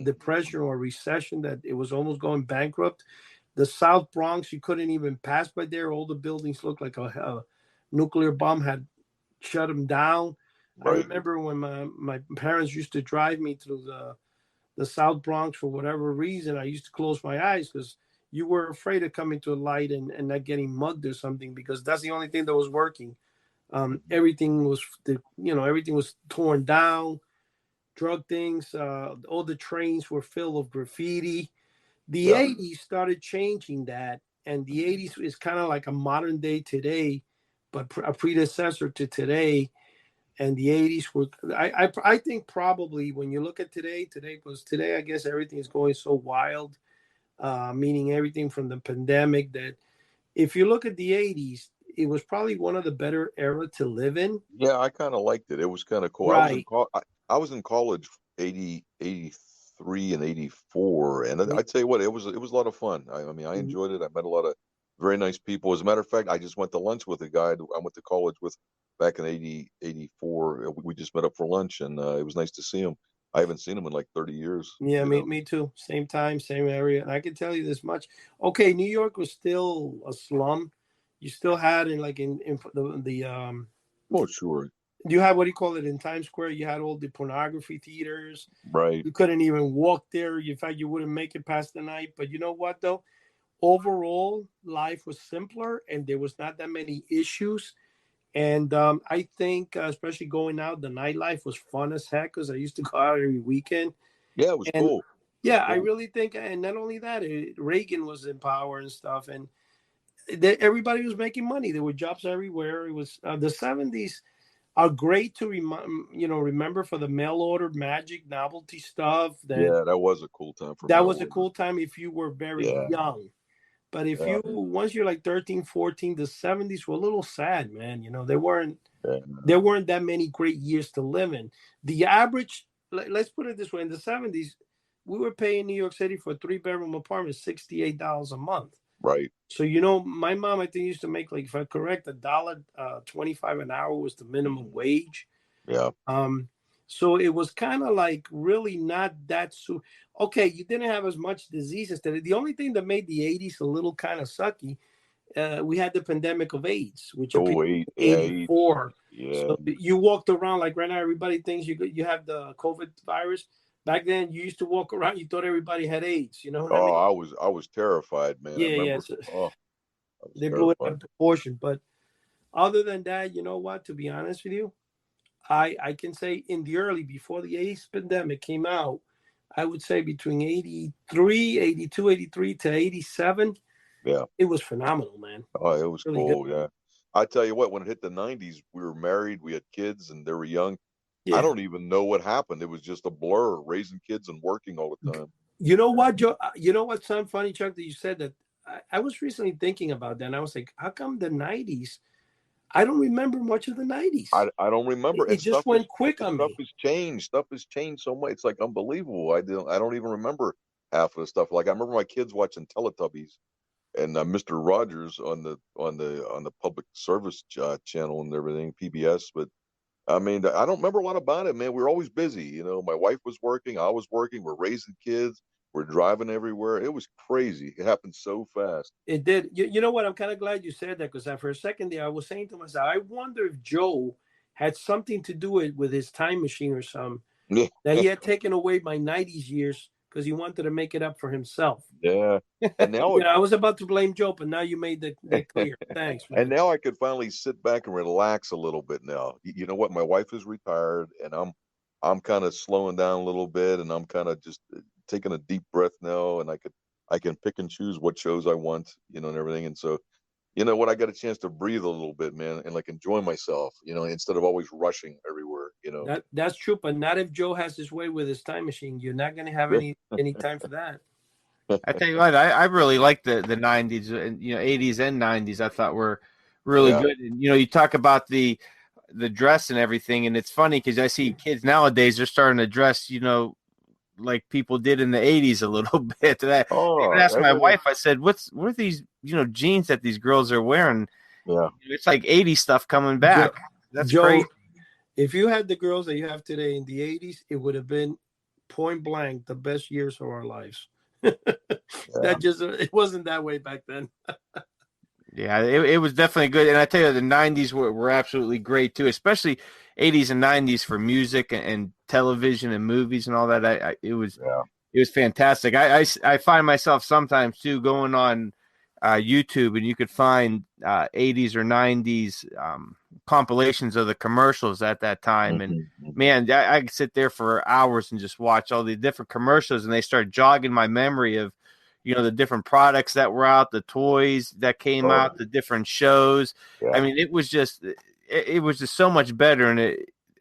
depression or recession, that it was almost going bankrupt. The South Bronx, you couldn't even pass by there. All the buildings looked like a nuclear bomb had shut them down. I Right. remember when my parents used to drive me through the South Bronx for whatever reason. I used to close my eyes because you were afraid of coming to a light and not getting mugged or something, because that's the only thing that was working. Everything was torn down. Drug things. All the trains were filled with graffiti. The Yeah. '80s started changing that, and the '80s is kind of like a modern day today, but a predecessor to today. And the '80s were, I think probably when you look at today, because today I guess everything is going so wild, meaning everything from the pandemic, that if you look at the '80s, it was probably one of the better era to live in. Yeah, I kind of liked it. It was kind of cool. Right. I was in college 83 and 84, and I'd say what it was a lot of fun. I mean, I enjoyed it. I met a lot of very nice people. As a matter of fact, I just went to lunch with a guy I went to college with back in 84. We just met up for lunch, and it was nice to see him. I haven't seen him in like 30 years. Yeah, You know? me too. Same time, same area. And I can tell you this much. Okay, New York was still a slum. You still had in the Oh, sure. you had, what do you call it, in Times Square? You had all the pornography theaters. Right. You couldn't even walk there. In fact, you wouldn't make it past the night. But you know what, though? Overall, life was simpler and there was not that many issues. And I think, especially going out, the nightlife was fun as heck, because I used to go out every weekend. Yeah, it was And cool. yeah, I really think, and not only that, Reagan was in power and stuff, and everybody was making money. There were jobs everywhere. It was the '70s are great to remember for the mail order magic novelty stuff. That was a cool time for That mail was a order. cool time if you were very Yeah. young. But if Yeah. once you're like 13, 14, the '70s were a little sad, man. You know, there weren't that many great years to live in. The average, let's put it this way, in the '70s, we were paying New York City for a 3-bedroom apartment $68 a month. Right. So my mom, I think, used to make, like, if I'm correct, $1.25 an hour was the minimum wage. Yeah. So it was kind of like really not that okay. You didn't have as much disease instead. The only thing that made the '80s a little kind of sucky, we had the pandemic of AIDS, which appeared in '84. Yeah. So you walked around like right now. Everybody thinks you have the COVID virus. Back then, you used to walk around. You thought everybody had AIDS. You know what I mean? I was terrified, man. I remember. So I was they blew it out terrified. of proportion. But other than that, you know what? To be honest with you, I can say in the early, before the AIDS pandemic came out, I would say between 83 to 87. Yeah. It was phenomenal, man. Oh, it was Really cool. good. Yeah. I tell you what, when it hit the 90s, we were married, we had kids, and they were young. Yeah. I don't even know what happened. It was just a blur, raising kids and working all the time. You know what, Joe? You know what's so funny, Chuck, that you said that? I was recently thinking about that, and I was like, how come the '90s? I don't remember much of the 90s. I don't remember. It And just went quick on stuff me. has changed. Stuff has changed so much. It's like unbelievable. I don't even remember half of the stuff. Like I remember my kids watching Teletubbies and Mr. Rogers on the public service channel and everything, PBS. But I mean, I don't remember a lot about it, man. We were always busy. You know, my wife was working, I was working. We're raising kids. We're driving everywhere. It was crazy. It happened so fast. It did. You know what? I'm kind of glad you said that, because for a second there, I was saying to myself, I wonder if Joe had something to do with his time machine or something, Yeah, that he had taken away my 90s years because he wanted to make it up for himself. yeah. And now, I was about to blame Joe, but now you made that clear. Thanks, and man. now I could finally sit back and relax a little bit. Now, you know what? My wife is retired, and I'm kind of slowing down a little bit, and I'm kind of just taking a deep breath now, and I can pick and choose what shows I want, you know, and everything. And so, you know what? I got a chance to breathe a little bit, man, and like enjoy myself, you know, instead of always rushing everywhere, you know. That's true, but not if Joe has his way with his time machine. You're not going to have any time for that. I tell you what, I really like the 90s and 80s and 90s. I thought were really Yeah. good. And you talk about the dress and everything, and it's funny because I see kids nowadays they're starting to dress, like people did in the 80s a little bit. And I even Oh, asked my everything. wife, I said, what are these, jeans that these girls are wearing? Yeah. It's like 80s stuff coming back. That's Joe, crazy. if you had the girls that you have today in the 80s, it would have been point blank the best years of our lives. It wasn't that way back then. Yeah, it was definitely good. And I tell you, the 90s were absolutely great too, especially 80s and 90s for music and television and movies and all that. It was fantastic. I find myself sometimes too going on YouTube, and you could find 80s or 90s compilations of the commercials at that time. And man, I could sit there for hours and just watch all the different commercials, and they start jogging my memory of the different products that were out, the toys that came out, the different shows. Yeah. I mean, it was just so much better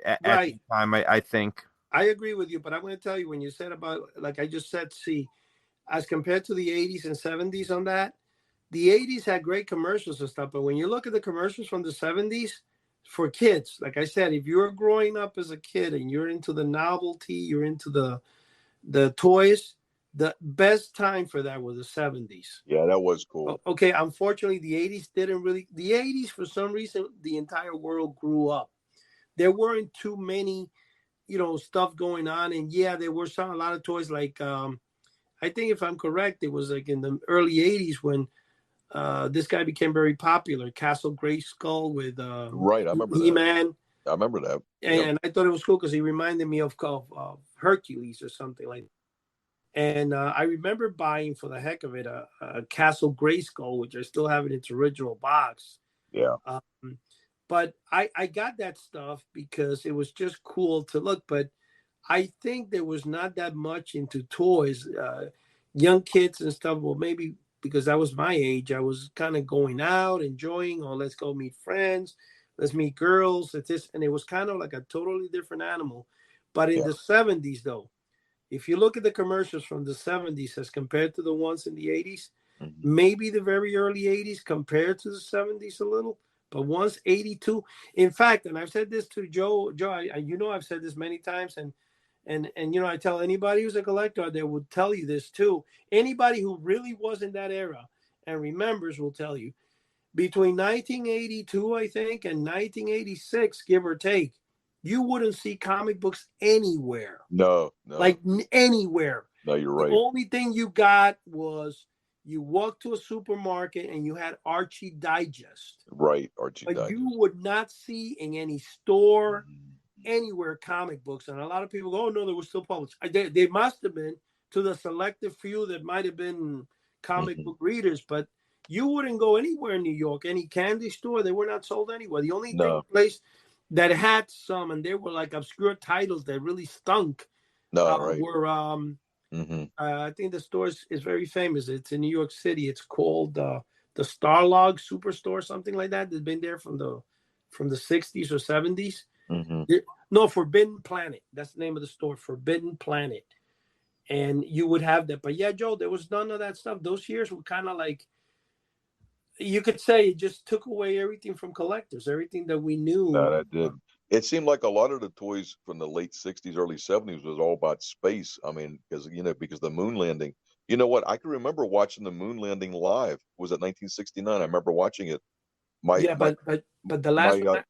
at the time, I think. I agree with you, but I'm going to tell you, when you said about, like I just said, as compared to the 80s and 70s on that, the 80s had great commercials and stuff, but when you look at the commercials from the 70s for kids, like I said, if you're growing up as a kid and you're into the novelty, you're into the toys, the best time for that was the 70s. Yeah, that was cool. Okay, unfortunately, the 80s didn't really. The 80s, for some reason, the entire world grew up. There weren't too many, stuff going on, and there were a lot of toys. Like, I think if I'm correct, it was like in the early 80s when this guy became very popular, Castle Grayskull with right. I remember He-Man. I remember that. And I thought it was cool because he reminded me of Hercules or something like that. And I remember buying, for the heck of it, a Castle Grayskull, which I still have in its original box. Yeah. But I got that stuff because it was just cool to look. But I think there was not that much into toys. Young kids and stuff, well, maybe because that was my age, I was kind of going out, enjoying, let's go meet friends, let's meet girls. And it was kind of like a totally different animal. But in the 70s, though, if you look at the commercials from the 70s as compared to the ones in the 80s, maybe the very early 80s compared to the 70s a little, but once 82, in fact, and I've said this to Joe, I've said this many times, and I tell anybody who's a collector, they would tell you this too. Anybody who really was in that era and remembers will tell you, between 1982, I think, and 1986, give or take, you wouldn't see comic books anywhere. No. Like anywhere. No, you're right. The only thing you got was you walked to a supermarket and you had Archie Digest. Right, Archie Digest. But you would not see in any store, anywhere, comic books. And a lot of people go, oh, no, they were still published. They must have been, to the selective few that might have been comic book readers, but you wouldn't go anywhere in New York, any candy store. They were not sold anywhere. The only place that had some, and they were like obscure titles that really stunk, were I think the store is very famous. It's in New York City. It's called the Starlog Superstore, something like that. It's been there from the 60s or 70s. No, Forbidden Planet. That's the name of the store, Forbidden Planet. And you would have that. But yeah, Joe, there was none of that stuff. Those years were kind of like, You could say it just took away everything from collectors, everything that we knew. That I did. It seemed like a lot of the toys from the late '60s, early '70s was all about space. I mean, because the moon landing. You know what? I can remember watching the moon landing live. It was it 1969? I remember watching it. My Yeah, my but the my last one.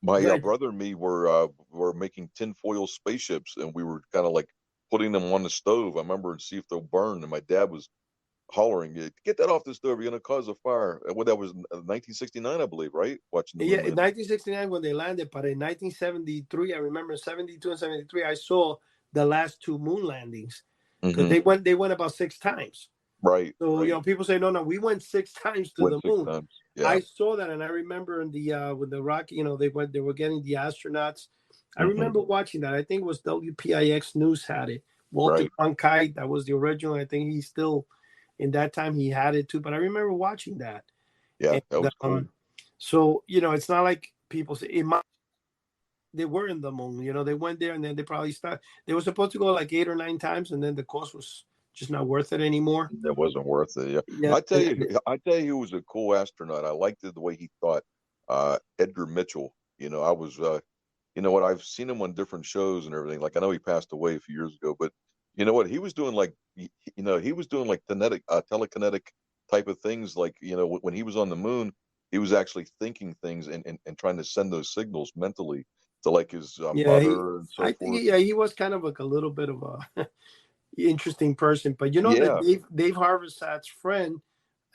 my Go ahead. brother and me were making tinfoil spaceships, and we were kind of like putting them on the stove. I remember and see if they'll burn. And my dad was hollering, "Get that off the stove! You're gonna cause a fire." Well, that was 1969, I believe, right? Watching the Yeah, moon in landing. 1969 when they landed, but in 1973, I remember 72 and 73, I saw the last two moon landings because Hmm. they went about 6 times. Right, So right. people say no, we went 6 times to Went the six moon. times. Yeah. I saw that, and I remember in the with the rocket, they were getting the astronauts. I Hmm. remember watching that. I think it was WPIX News had it. Walter Right. Cronkite, that was the original. I think he still in that time he had it too. But I remember watching that, Yeah, and that was cool. so it's not like people say they were in the moon. They went there and then they probably stopped. They were supposed to go like 8 or 9 times, and then the cost was just not worth it anymore. That wasn't worth it. Yeah. Yeah, I tell you, who was a cool astronaut. I liked the way he thought. Edgar Mitchell. I was, you know what? I've seen him on different shows and everything. Like I know he passed away a few years ago, but you know what? He was doing like, he was doing like telekinetic type of things. Like when he was on the moon, he was actually thinking things and trying to send those signals mentally to like his yeah. mother and so I think forth. he was kind of like a little bit of a interesting person. But you know that Yeah. Dave Harvestad's friend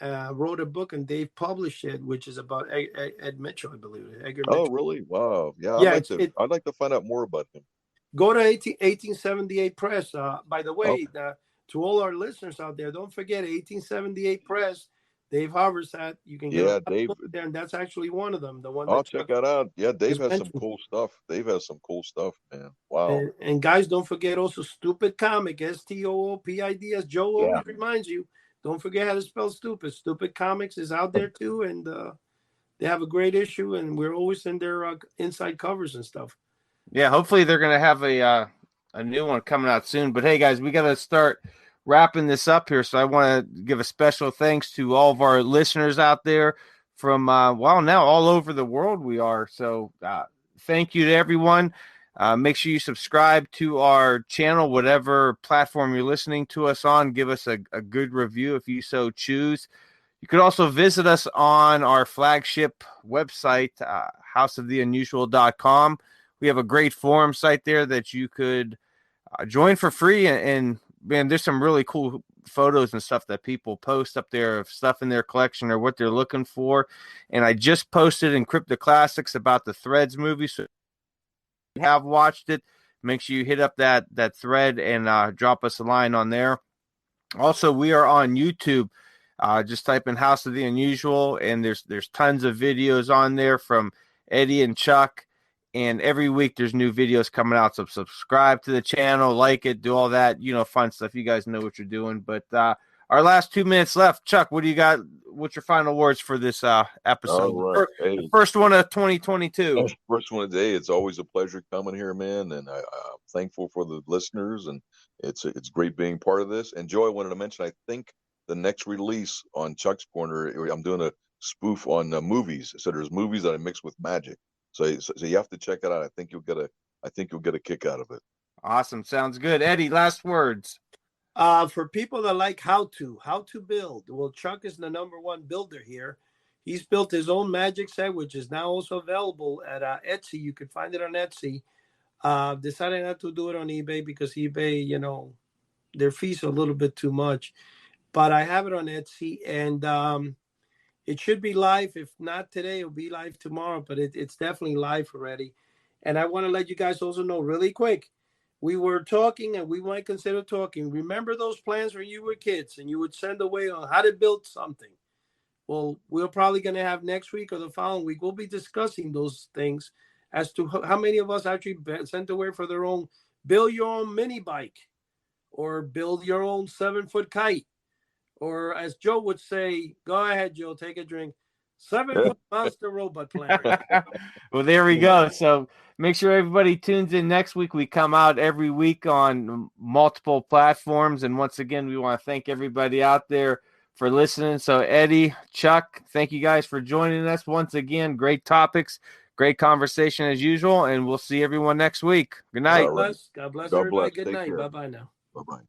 wrote a book and Dave published it, which is about Ed Mitchell, I believe. Edgar Oh, Mitchell. really? Wow. Yeah, Yeah, it I'd like to find out more about him. go to 1878 Press. By the Oh, way, to all our listeners out there, don't forget 1878 Press. Dave Harvestad. You can get a lot yeah, of Dave. books there, and that's actually one of them. The one I'll that check Chuck that out. Yeah, Dave just has some mentioned. cool stuff. Dave has some cool stuff, man. Wow. And guys, don't forget also Stupid Comic, STOOPID, as Joe Yeah. always reminds you. Don't forget how to spell stupid. Stupid Comics is out there too, and they have a great issue, and we're always in their inside covers and stuff. Yeah, hopefully they're gonna have a new one coming out soon. But hey, guys, we gotta start wrapping this up here. So I want to give a special thanks to all of our listeners out there from now all over the world. We are so thank you to everyone. Make sure you subscribe to our channel, whatever platform you're listening to us on. Give us a good review if you so choose. You could also visit us on our flagship website, houseoftheunusual.com. We have a great forum site there that you could join for free. And man, there's some really cool photos and stuff that people post up there of stuff in their collection or what they're looking for. And I just posted in Crypto Classics about the Threads movie. So if you have watched it, make sure you hit up that thread and drop us a line on there. Also, we are on YouTube. Just type in House of the Unusual, and there's tons of videos on there from Eddie and Chuck. And every week there's new videos coming out. So subscribe to the channel, like it, do all that, fun stuff. You guys know what you're doing. But our last 2 minutes left. Chuck, what do you got? What's your final words for this episode? All right. The Hey, first one of 2022. first one today. It's always a pleasure coming here, man, and I'm thankful for the listeners, and it's great being part of this. And Joe, I wanted to mention, I think the next release on Chuck's Corner, I'm doing a spoof on movies. So there's movies that I mix with magic. So you have to check it out. I think you'll get a kick out of it. Awesome. Sounds good. Eddie, last words. For people that like how to build, well, Chuck is the number one builder here. He's built his own magic set, which is now also available at Etsy. You can find it on Etsy. Decided not to do it on eBay because eBay, their fees are a little bit too much. But I have it on Etsy, and it should be live. If not today, it'll be live tomorrow. But it's definitely live already. And I want to let you guys also know really quick. We were talking, and we might consider talking. Remember those plans when you were kids, and you would send away on how to build something. Well, we're probably going to have next week or the following week. We'll be discussing those things as to how many of us actually sent away for their own build your own mini bike or build your own 7-foot kite. Or as Joe would say, go ahead, Joe, take a drink. 7-foot monster robot planner. Well, there we go. So make sure everybody tunes in next week. We come out every week on multiple platforms. And once again, we want to thank everybody out there for listening. So Eddie, Chuck, thank you guys for joining us once again. Great topics, great conversation as usual, and we'll see everyone next week. Good night. God bless. God bless God everybody. bless. Good Take night. care. Bye-bye now. Bye-bye.